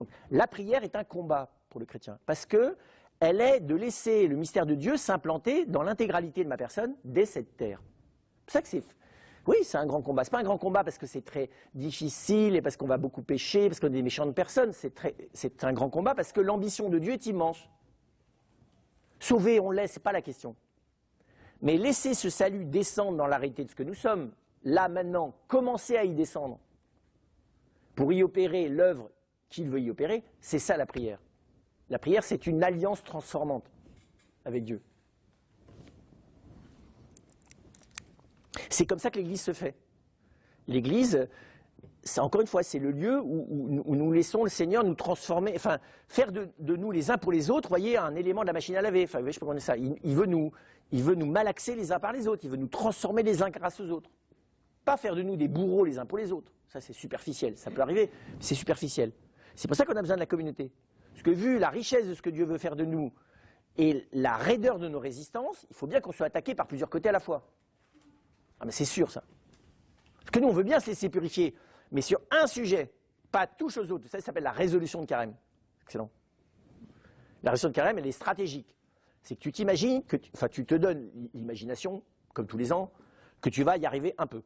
Donc, la prière est un combat pour le chrétien, parce qu'elle est de laisser le mystère de Dieu s'implanter dans l'intégralité de ma personne dès cette terre. C'est ça que c'est. Oui, c'est un grand combat. Ce n'est pas un grand combat parce que c'est très difficile et parce qu'on va beaucoup pécher, parce qu'on est des méchantes personnes. C'est un grand combat parce que l'ambition de Dieu est immense. Sauver, on laisse, ce n'est pas la question. Mais laisser ce salut descendre dans la réalité de ce que nous sommes, là, maintenant, commencer à y descendre pour y opérer l'œuvre qu'il veut y opérer, c'est ça la prière. La prière, c'est une alliance transformante avec Dieu. C'est comme ça que l'Église se fait. L'Église, encore une fois, c'est le lieu où nous laissons le Seigneur nous transformer, enfin, faire de nous les uns pour les autres, voyez, un élément de la machine à laver. Enfin, vous voyez, je peux prendre ça. Il veut nous malaxer les uns par les autres. Il veut nous transformer les uns grâce aux autres. Pas faire de nous des bourreaux les uns pour les autres. Ça, c'est superficiel. Ça peut arriver, mais c'est superficiel. C'est pour ça qu'on a besoin de la communauté. Parce que vu la richesse de ce que Dieu veut faire de nous et la raideur de nos résistances, il faut bien qu'on soit attaqué par plusieurs côtés à la fois. Ah mais c'est sûr ça. Parce que nous on veut bien se laisser purifier, mais sur un sujet, pas touche aux autres. Ça s'appelle la résolution de carême. Excellent. La résolution de carême, elle est stratégique. C'est que tu t'imagines, tu te donnes l'imagination, comme tous les ans, que tu vas y arriver un peu.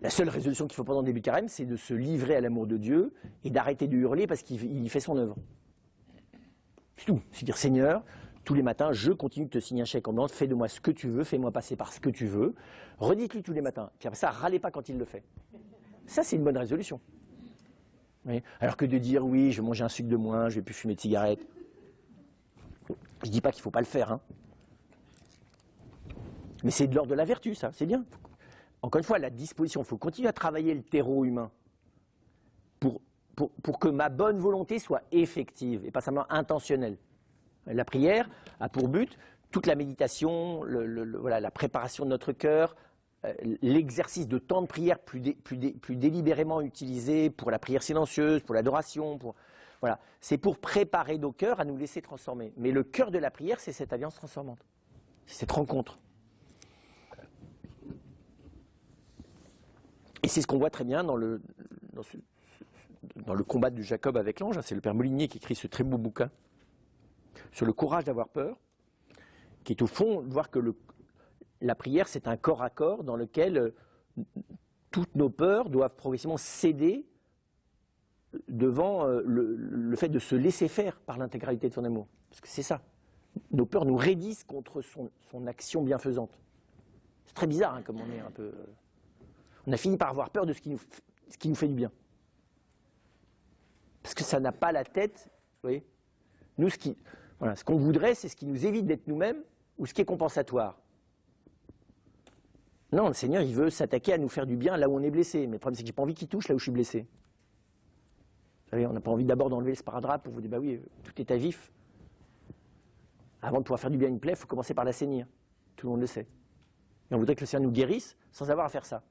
La seule résolution qu'il faut prendre en début de carême, c'est de se livrer à l'amour de Dieu et d'arrêter de hurler parce qu'il y fait son œuvre. C'est tout. C'est dire Seigneur, tous les matins, je continue de te signer un chèque en blanc, fais de moi ce que tu veux, fais-moi passer par ce que tu veux. Redites-lui tous les matins. Puis après ça, râlez pas quand il le fait. Ça, c'est une bonne résolution. Oui. Alors que de dire oui, je vais manger un sucre de moins, je vais plus fumer de cigarettes. Je dis pas qu'il faut pas le faire, hein. Mais c'est de l'ordre de la vertu, ça, c'est bien. Encore une fois, la disposition, il faut continuer à travailler le terreau humain pour que ma bonne volonté soit effective et pas seulement intentionnelle. La prière a pour but toute la méditation, voilà, la préparation de notre cœur, l'exercice de temps de prière plus délibérément utilisé pour la prière silencieuse, pour l'adoration. Voilà. C'est pour préparer nos cœurs à nous laisser transformer. Mais le cœur de la prière, c'est cette alliance transformante. C'est cette rencontre. Et c'est ce qu'on voit très bien dans le combat de Jacob avec l'ange. C'est le père Molinier qui écrit ce très beau bouquin sur le courage d'avoir peur, qui est au fond de voir que la prière, c'est un corps à corps dans lequel toutes nos peurs doivent progressivement céder devant le fait de se laisser faire par l'intégralité de son amour. Parce que c'est ça. Nos peurs nous raidissent contre son action bienfaisante. C'est très bizarre, hein, comme on est un peu... On a fini par avoir peur de ce qui nous fait du bien. Parce que ça n'a pas la tête, vous voyez. Nous, ce qu'on voudrait, c'est ce qui nous évite d'être nous-mêmes ou ce qui est compensatoire. Non, le Seigneur, il veut s'attaquer à nous faire du bien là où on est blessé. Mais le problème, c'est que j'ai pas envie qu'il touche là où je suis blessé. Vous savez, on n'a pas envie d'abord d'enlever le sparadrap pour vous dire, bah oui, tout est à vif. Avant de pouvoir faire du bien à une plaie, il faut commencer par l'assainir. Tout le monde le sait. Et on voudrait que le Seigneur nous guérisse sans avoir à faire ça.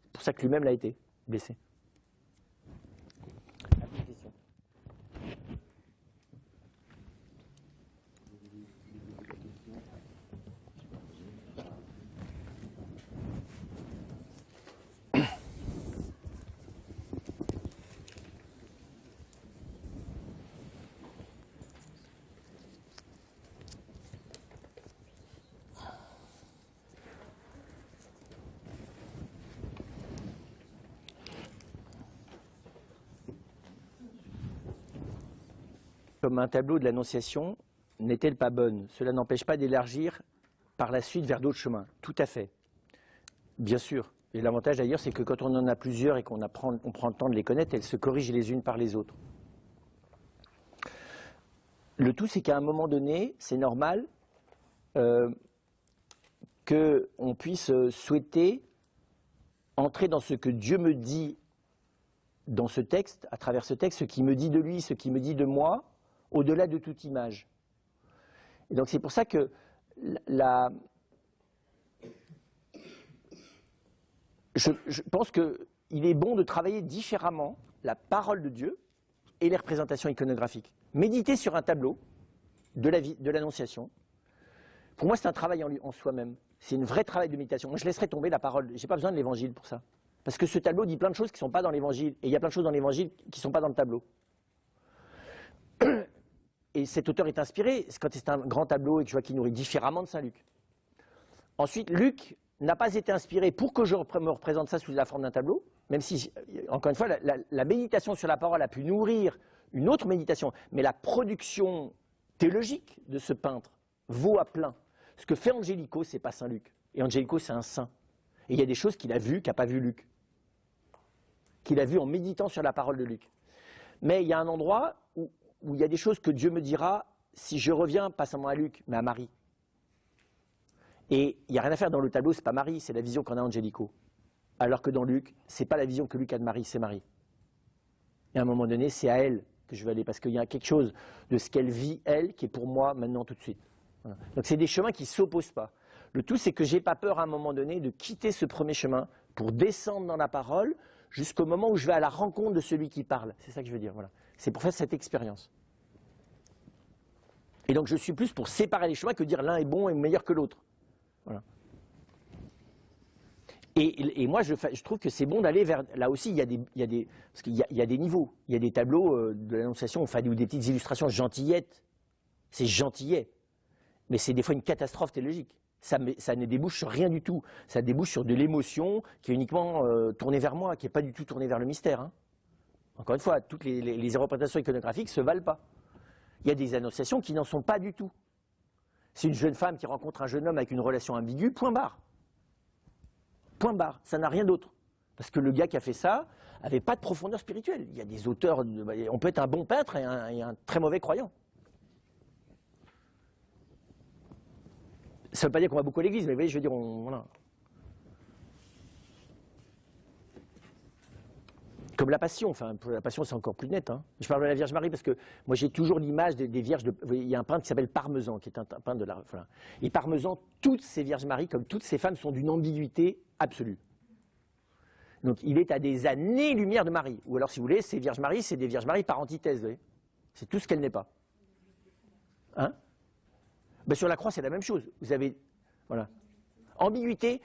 C'est pour ça que lui-même l'a été blessé. comme un tableau de l'Annonciation n'est-elle pas bonne? Cela n'empêche pas d'élargir par la suite vers d'autres chemins. Tout à fait. Bien sûr. Et l'avantage d'ailleurs, c'est que quand on en a plusieurs et qu'on prend le temps de les connaître, elles se corrigent les unes par les autres. Le tout, c'est qu'à un moment donné, c'est normal qu'on puisse souhaiter entrer dans ce que Dieu me dit dans ce texte, à travers ce texte, ce qu'il me dit de lui, ce qu'il me dit de moi, au-delà de toute image. Et donc c'est pour ça que je pense qu'il est bon de travailler différemment la parole de Dieu et les représentations iconographiques. Méditer sur un tableau de l'Annonciation, pour moi c'est un travail en soi-même. C'est un vrai travail de méditation. Moi je laisserai tomber la parole, je n'ai pas besoin de l'Évangile pour ça. Parce que ce tableau dit plein de choses qui ne sont pas dans l'Évangile, et il y a plein de choses dans l'Évangile qui ne sont pas dans le tableau. Et cet auteur est inspiré, quand c'est un grand tableau et que je vois qu'il nourrit différemment de Saint Luc. Ensuite, Luc n'a pas été inspiré pour que je me représente ça sous la forme d'un tableau, même si, encore une fois, la méditation sur la parole a pu nourrir une autre méditation, mais la production théologique de ce peintre vaut à plein. Ce que fait Angelico, ce n'est pas Saint Luc. Et Angelico, c'est un saint. Et il y a des choses qu'il a vues, qu'a pas vu Luc. Qu'il a vues en méditant sur la parole de Luc. Mais il y a un endroit où il y a des choses que Dieu me dira, si je reviens, pas seulement à Luc, mais à Marie. Et il n'y a rien à faire dans le tableau, c'est pas Marie, c'est la vision qu'en a Angelico. Alors que dans Luc, c'est pas la vision que Luc a de Marie, c'est Marie. Et à un moment donné, c'est à elle que je vais aller, parce qu'il y a quelque chose de ce qu'elle vit, elle, qui est pour moi maintenant tout de suite. Voilà. Donc c'est des chemins qui ne s'opposent pas. Le tout, c'est que je n'ai pas peur à un moment donné de quitter ce premier chemin pour descendre dans la parole jusqu'au moment où je vais à la rencontre de celui qui parle. C'est ça que je veux dire. Voilà. C'est pour faire cette expérience. Et donc je suis plus pour séparer les chemins que dire l'un est bon et meilleur que l'autre. Voilà. Et moi, je trouve que c'est bon d'aller vers... Là aussi, parce qu'il y a des niveaux. Il y a des tableaux de l'Annonciation, ou des petites illustrations gentillettes. C'est gentillet. Mais c'est des fois une catastrophe théologique. Ça ne débouche sur rien du tout. Ça débouche sur de l'émotion qui est uniquement tournée vers moi, qui n'est pas du tout tournée vers le mystère. Hein. Encore une fois, toutes les représentations iconographiques ne se valent pas. Il y a des annonciations qui n'en sont pas du tout. C'est une jeune femme qui rencontre un jeune homme avec une relation ambiguë, point barre. Point barre, ça n'a rien d'autre. Parce que le gars qui a fait ça n'avait pas de profondeur spirituelle. Il y a des auteurs, on peut être un bon peintre et un très mauvais croyant. Ça ne veut pas dire qu'on va beaucoup à l'église, mais vous voyez, je veux dire, voilà. Comme la Passion, enfin, pour la Passion, c'est encore plus net. Hein. Je parle de la Vierge Marie parce que moi, j'ai toujours l'image des vierges. Il y a un peintre qui s'appelle Parmesan, qui est un peintre de la. Voilà. Et Parmesan, toutes ces Vierges Marie, comme toutes ces femmes, sont d'une ambiguïté absolue. Donc, il est à des années-lumière de Marie. Ou alors, si vous voulez, ces Vierges Marie, c'est des Vierges Marie par antithèse. Vous voyez. C'est tout ce qu'elle n'est pas. Hein? Ben, sur la croix, c'est la même chose. Vous avez, voilà, ambiguïté.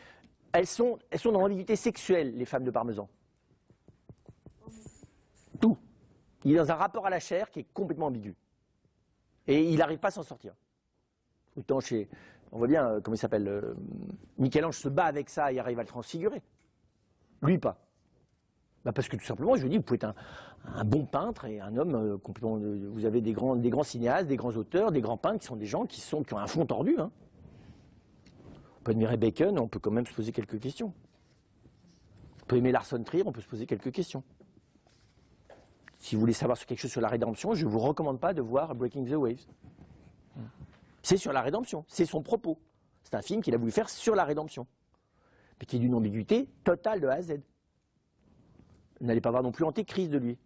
Elles sont dans l'ambiguïté sexuelle, les femmes de Parmesan. Tout. Il est dans un rapport à la chair qui est complètement ambigu. Et il n'arrive pas à s'en sortir. Autant on voit bien, comment il s'appelle, Michel-Ange se bat avec ça et arrive à le transfigurer. Lui, pas. Ben parce que tout simplement, je vous dis, vous pouvez être un bon peintre et un homme complètement. Vous avez des grands cinéastes, des grands auteurs, des grands peintres qui sont des gens qui ont un fond tordu. Hein. On peut admirer Bacon, on peut quand même se poser quelques questions. On peut aimer Lars von Trier, on peut se poser quelques questions. Si vous voulez savoir quelque chose sur la rédemption, je ne vous recommande pas de voir Breaking the Waves. C'est sur la rédemption, c'est son propos. C'est un film qu'il a voulu faire sur la rédemption, mais qui est d'une ambiguïté totale de A à Z. Vous n'allez pas voir non plus Antéchrist de lui.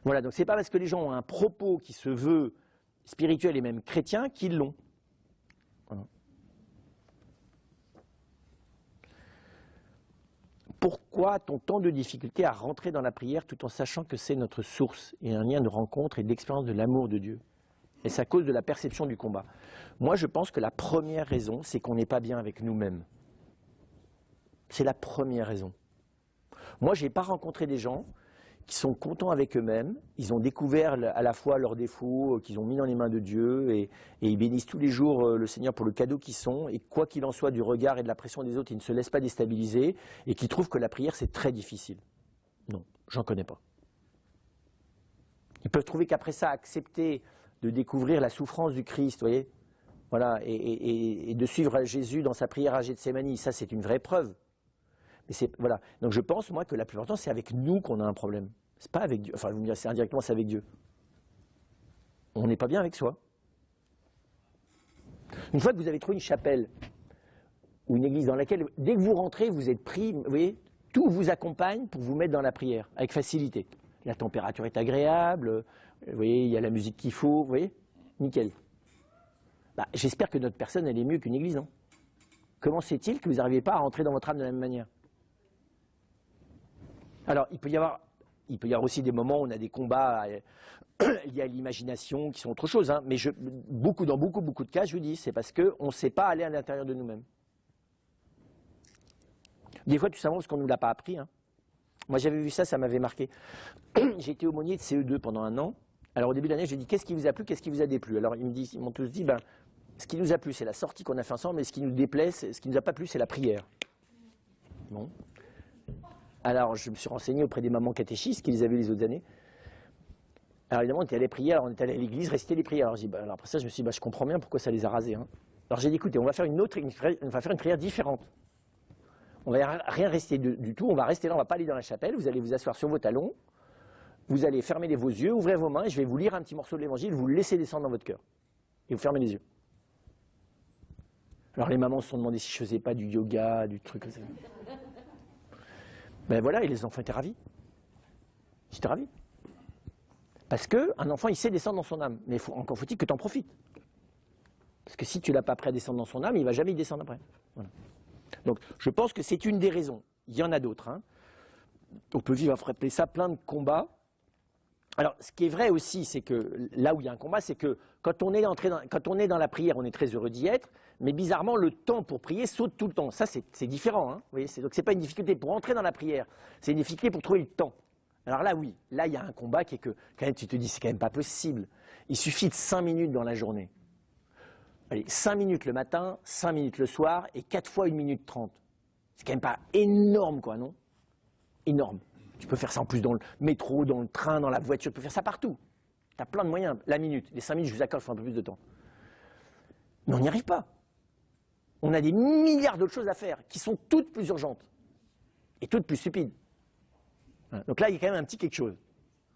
Voilà, donc c'est pas parce que les gens ont un propos qui se veut spirituel et même chrétien qu'ils l'ont. Voilà. Pourquoi a-t-on tant de difficultés à rentrer dans la prière tout en sachant que c'est notre source et un lien de rencontre et d'expérience de l'amour de Dieu? Et c'est à cause de la perception du combat. Moi, je pense que la première raison, c'est qu'on n'est pas bien avec nous-mêmes. C'est la première raison. Moi, je n'ai pas rencontré des gens qui sont contents avec eux-mêmes, ils ont découvert à la fois leurs défauts qu'ils ont mis dans les mains de Dieu et ils bénissent tous les jours le Seigneur pour le cadeau qu'ils sont, et quoi qu'il en soit du regard et de la pression des autres, ils ne se laissent pas déstabiliser et qui trouvent que la prière c'est très difficile. Non, j'en connais pas. Ils peuvent trouver qu'après ça, accepter de découvrir la souffrance du Christ, vous voyez, voilà, et de suivre Jésus dans sa prière à Gethsémani, ça c'est une vraie preuve. Mais voilà. Donc je pense, moi, que la plupart du temps, c'est avec nous qu'on a un problème. C'est pas avec Dieu. Enfin, vous me direz, c'est indirectement, c'est avec Dieu. On n'est pas bien avec soi. Une fois que vous avez trouvé une chapelle ou une église dans laquelle, dès que vous rentrez, vous êtes pris, vous voyez, tout vous accompagne pour vous mettre dans la prière, avec facilité. La température est agréable, vous voyez, il y a la musique qu'il faut, vous voyez, nickel. Bah, j'espère que notre personne, elle est mieux qu'une église, non? Comment c'est-il que vous n'arrivez pas à rentrer dans votre âme de la même manière? Alors, il peut y avoir aussi des moments où on a des combats liés à l'imagination qui sont autre chose, hein, mais dans beaucoup de cas, je vous dis, c'est parce qu'on ne sait pas aller à l'intérieur de nous-mêmes. Des fois, tout simplement parce qu'on ne nous l'a pas appris. Hein. Moi, j'avais vu ça, ça m'avait marqué. J'ai été aumônier de CE2 pendant 1 an. Alors, au début de l'année, j'ai dit, qu'est-ce qui vous a plu, qu'est-ce qui vous a déplu? Alors, ils m'ont tous dit, ce qui nous a plu, c'est la sortie qu'on a fait ensemble, mais ce qui nous déplaît, ce qui nous a pas plu, c'est la prière. Bon. Alors, je me suis renseigné auprès des mamans catéchistes qui les avaient les autres années. Alors, évidemment, on était allé prier, alors on était allé à l'église, réciter les prières. Alors, après ça, je me suis dit, je comprends bien pourquoi ça les a rasés. Hein. Alors, j'ai dit, écoutez, on va faire une prière différente. On ne va rien rester du tout, on va rester là, on ne va pas aller dans la chapelle, vous allez vous asseoir sur vos talons, vous allez fermer vos yeux, ouvrir vos mains, et je vais vous lire un petit morceau de l'évangile, vous le laissez descendre dans votre cœur. Et vous fermez les yeux. Alors les mamans se sont demandé si je ne faisais pas du yoga, du truc comme ça. Ben voilà, et les enfants étaient ravis. J'étais ravi. Parce qu'un enfant, il sait descendre dans son âme, mais encore faut-il que tu en profites. Parce que si tu ne l'as pas prêt à descendre dans son âme, il ne va jamais y descendre après. Voilà. Donc, je pense que c'est une des raisons. Il y en a d'autres. Hein. On peut vivre, appeler ça plein de combats. Alors, ce qui est vrai aussi, c'est que là où il y a un combat, c'est que quand on est dans la prière, on est très heureux d'y être, mais bizarrement, le temps pour prier saute tout le temps. Ça, c'est différent. Hein. Vous voyez, donc, ce n'est pas une difficulté pour entrer dans la prière, c'est une difficulté pour trouver le temps. Alors là, oui, là, il y a un combat qui est que, quand même, tu te dis, c'est quand même pas possible. Il suffit de 5 minutes dans la journée. Allez, 5 minutes le matin, 5 minutes le soir, et 4 fois 1 minute 30. C'est quand même pas énorme, quoi, non? Énorme. Tu peux faire ça en plus dans le métro, dans le train, dans la voiture, tu peux faire ça partout. Tu as plein de moyens. La minute, les 5 minutes, je vous accorde, il faut un peu plus de temps. Mais on n'y arrive pas. On a des milliards d'autres choses à faire, qui sont toutes plus urgentes, et toutes plus stupides. Donc là, il y a quand même un petit quelque chose.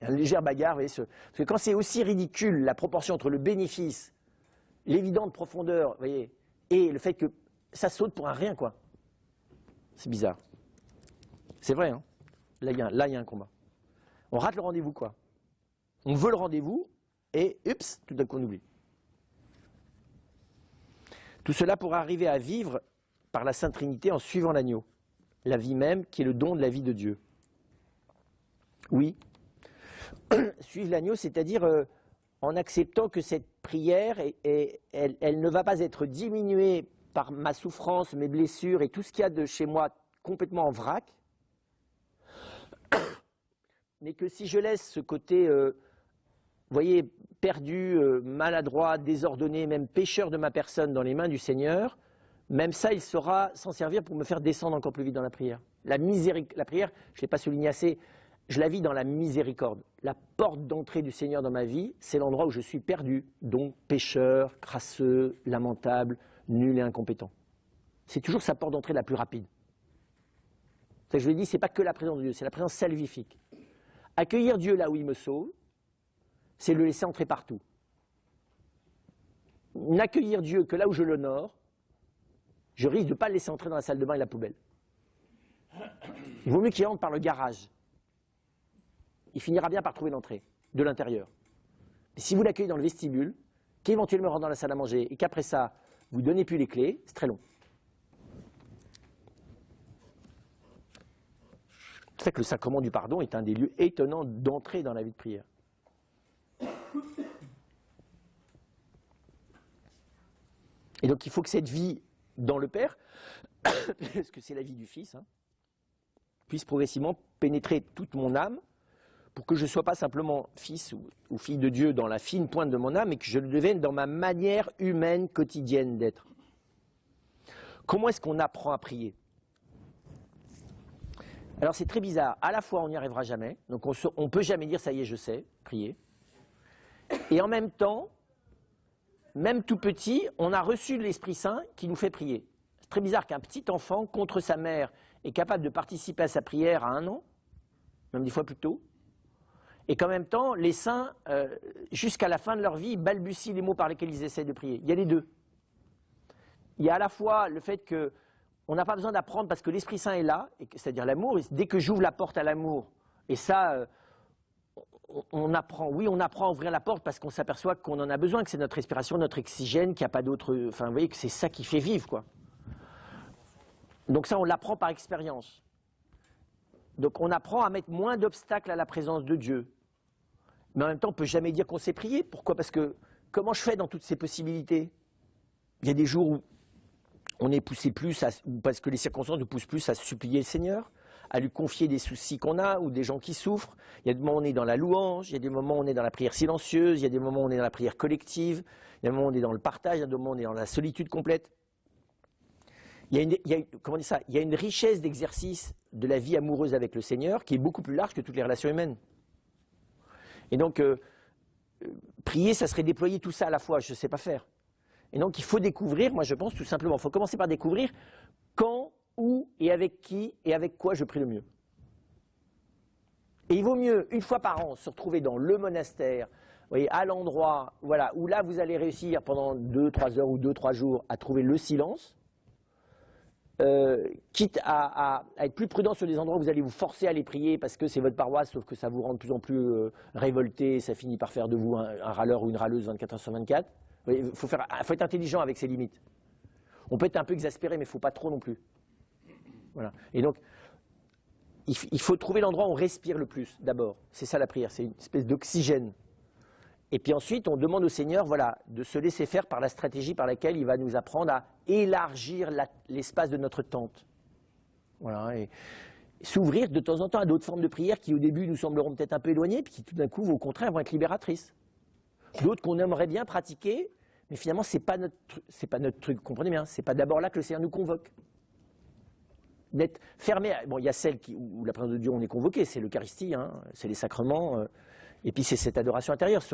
Il y a une légère bagarre, vous voyez, parce que quand c'est aussi ridicule, la proportion entre le bénéfice, l'évidente profondeur, vous voyez, et le fait que ça saute pour un rien, quoi. C'est bizarre. C'est vrai, hein. Là, il y a un combat. On rate le rendez-vous, quoi. On veut le rendez-vous, et, oups, tout d'un coup, on oublie. Tout cela pour arriver à vivre par la Sainte Trinité en suivant l'agneau. La vie même, qui est le don de la vie de Dieu. Oui. Suivre l'agneau, c'est-à-dire en acceptant que cette prière, elle ne va pas être diminuée par ma souffrance, mes blessures et tout ce qu'il y a de chez moi complètement en vrac, mais que si je laisse ce côté, vous voyez, perdu, maladroit, désordonné, même pécheur de ma personne dans les mains du Seigneur, même ça, il saura s'en servir pour me faire descendre encore plus vite dans la prière. La prière, je ne l'ai pas souligné assez, je la vis dans la miséricorde. La porte d'entrée du Seigneur dans ma vie, c'est l'endroit où je suis perdu, donc pécheur, crasseux, lamentable, nul et incompétent. C'est toujours sa porte d'entrée la plus rapide. Ça, je vous l'ai dit, ce n'est pas que la présence de Dieu, c'est la présence salvifique. Accueillir Dieu là où il me sauve, c'est le laisser entrer partout. N'accueillir Dieu que là où je l'honore, je risque de ne pas le laisser entrer dans la salle de bain et la poubelle. Il vaut mieux qu'il entre par le garage. Il finira bien par trouver l'entrée de l'intérieur. Mais si vous l'accueillez dans le vestibule, qu'éventuellement rentre dans la salle à manger et qu'après ça, vous ne donnez plus les clés, c'est très long. C'est ça que le sacrement du pardon est un des lieux étonnants d'entrée dans la vie de prière. Et donc il faut que cette vie dans le Père, parce que c'est la vie du Fils, hein, puisse progressivement pénétrer toute mon âme, pour que je ne sois pas simplement fils ou fille de Dieu dans la fine pointe de mon âme, mais que je le devienne dans ma manière humaine quotidienne d'être. Comment est-ce qu'on apprend à prier? Alors c'est très bizarre, à la fois on n'y arrivera jamais, donc on ne peut jamais dire ça y est je sais, prier. Et en même temps, même tout petit, on a reçu de l'Esprit Saint qui nous fait prier. C'est très bizarre qu'un petit enfant, contre sa mère, est capable de participer à sa prière à 1 an, même des fois plus tôt, et qu'en même temps, les saints, jusqu'à la fin de leur vie, balbutient les mots par lesquels ils essaient de prier. Il y a les deux. Il y a à la fois le fait qu'on n'a pas besoin d'apprendre parce que l'Esprit Saint est là, c'est-à-dire l'amour, dès que j'ouvre la porte à l'amour, et ça, on apprend à ouvrir la porte parce qu'on s'aperçoit qu'on en a besoin, que c'est notre respiration, notre oxygène, qu'il n'y a pas d'autre... Enfin, vous voyez que c'est ça qui fait vivre, quoi. Donc ça, on l'apprend par expérience. Donc on apprend à mettre moins d'obstacles à la présence de Dieu. Mais en même temps, on ne peut jamais dire qu'on sait prier. Pourquoi? Parce que comment je fais dans toutes ces possibilités? Il y a des jours où on est poussé plus, parce que les circonstances nous poussent plus à supplier le Seigneur, à lui confier des soucis qu'on a ou des gens qui souffrent. Il y a des moments où on est dans la louange, il y a des moments où on est dans la prière silencieuse, il y a des moments où on est dans la prière collective, il y a des moments où on est dans le partage, il y a des moments où on est dans la solitude complète. Il y a une richesse d'exercice de la vie amoureuse avec le Seigneur qui est beaucoup plus large que toutes les relations humaines. Et donc, prier, ça serait déployer tout ça à la fois, je ne sais pas faire. Et donc, il faut découvrir, moi je pense tout simplement, il faut commencer par découvrir quand, où et avec qui et avec quoi je prie le mieux. Et il vaut mieux, une fois par an, se retrouver dans le monastère, vous voyez, à l'endroit voilà, où là vous allez réussir pendant 2-3 heures ou 2-3 jours à trouver le silence, quitte à être plus prudent sur des endroits où vous allez vous forcer à les prier parce que c'est votre paroisse, sauf que ça vous rend de plus en plus révolté, et ça finit par faire de vous un râleur ou une râleuse 24 heures sur 24. Il faut être intelligent avec ses limites. On peut être un peu exaspéré, mais il ne faut pas trop non plus. Voilà. Et donc, il faut trouver l'endroit où on respire le plus, d'abord. C'est ça la prière, c'est une espèce d'oxygène. Et puis ensuite, on demande au Seigneur voilà, de se laisser faire par la stratégie par laquelle il va nous apprendre à élargir l'espace de notre tente. Voilà, et s'ouvrir de temps en temps à d'autres formes de prière qui au début nous sembleront peut-être un peu éloignées, puis qui tout d'un coup, au contraire, vont être libératrices. D'autres qu'on aimerait bien pratiquer, mais finalement, ce n'est pas notre truc. Comprenez bien, ce n'est pas d'abord là que le Seigneur nous convoque. D'être fermé. Bon, il y a celle où la présence de Dieu, on est convoqué, c'est l'Eucharistie, hein, c'est les sacrements. Et puis c'est cette adoration intérieure.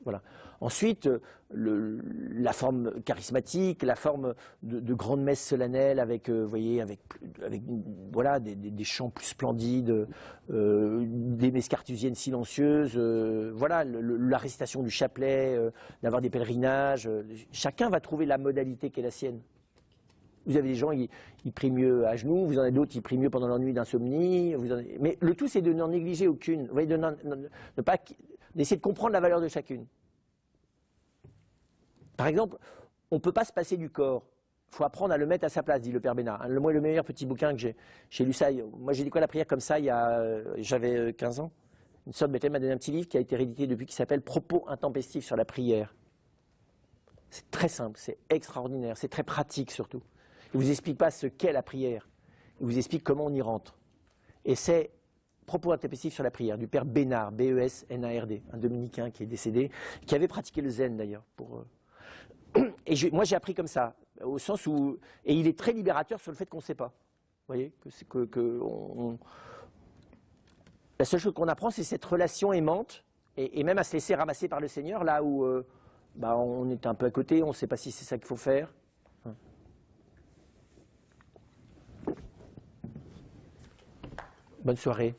Voilà. Ensuite, la forme charismatique, la forme de grande messe solennelle avec, vous voyez, avec voilà, des chants plus splendides, des messes carthusiennes silencieuses, voilà, la récitation du chapelet, d'avoir des pèlerinages. Chacun va trouver la modalité qui est la sienne. Vous avez des gens, ils prient mieux à genoux, vous en avez d'autres qui prient mieux pendant la nuit d'insomnie. Mais le tout, c'est de n'en négliger aucune. Vous voyez, d'essayer de comprendre la valeur de chacune. Par exemple, on ne peut pas se passer du corps. Il faut apprendre à le mettre à sa place, dit le Père Bénard. Le meilleur petit bouquin que j'ai lu ça. Moi, j'ai découvert la prière comme ça, j'avais 15 ans. Une sorte de m'a donné un petit livre qui a été réédité depuis, qui s'appelle « Propos intempestifs sur la prière ». C'est très simple, c'est extraordinaire, c'est très pratique surtout. Il ne vous explique pas ce qu'est la prière, il vous explique comment on y rentre. Et c'est Propos intempestifs sur la prière, du Père Bénard, B-E-S-N-A-R-D, un dominicain qui est décédé, qui avait pratiqué le zen d'ailleurs. Et moi j'ai appris comme ça, au sens où... Et il est très libérateur sur le fait qu'on ne sait pas. Vous voyez, la seule chose qu'on apprend, c'est cette relation aimante, et même à se laisser ramasser par le Seigneur, là où on est un peu à côté, on ne sait pas si c'est ça qu'il faut faire. Bonne soirée.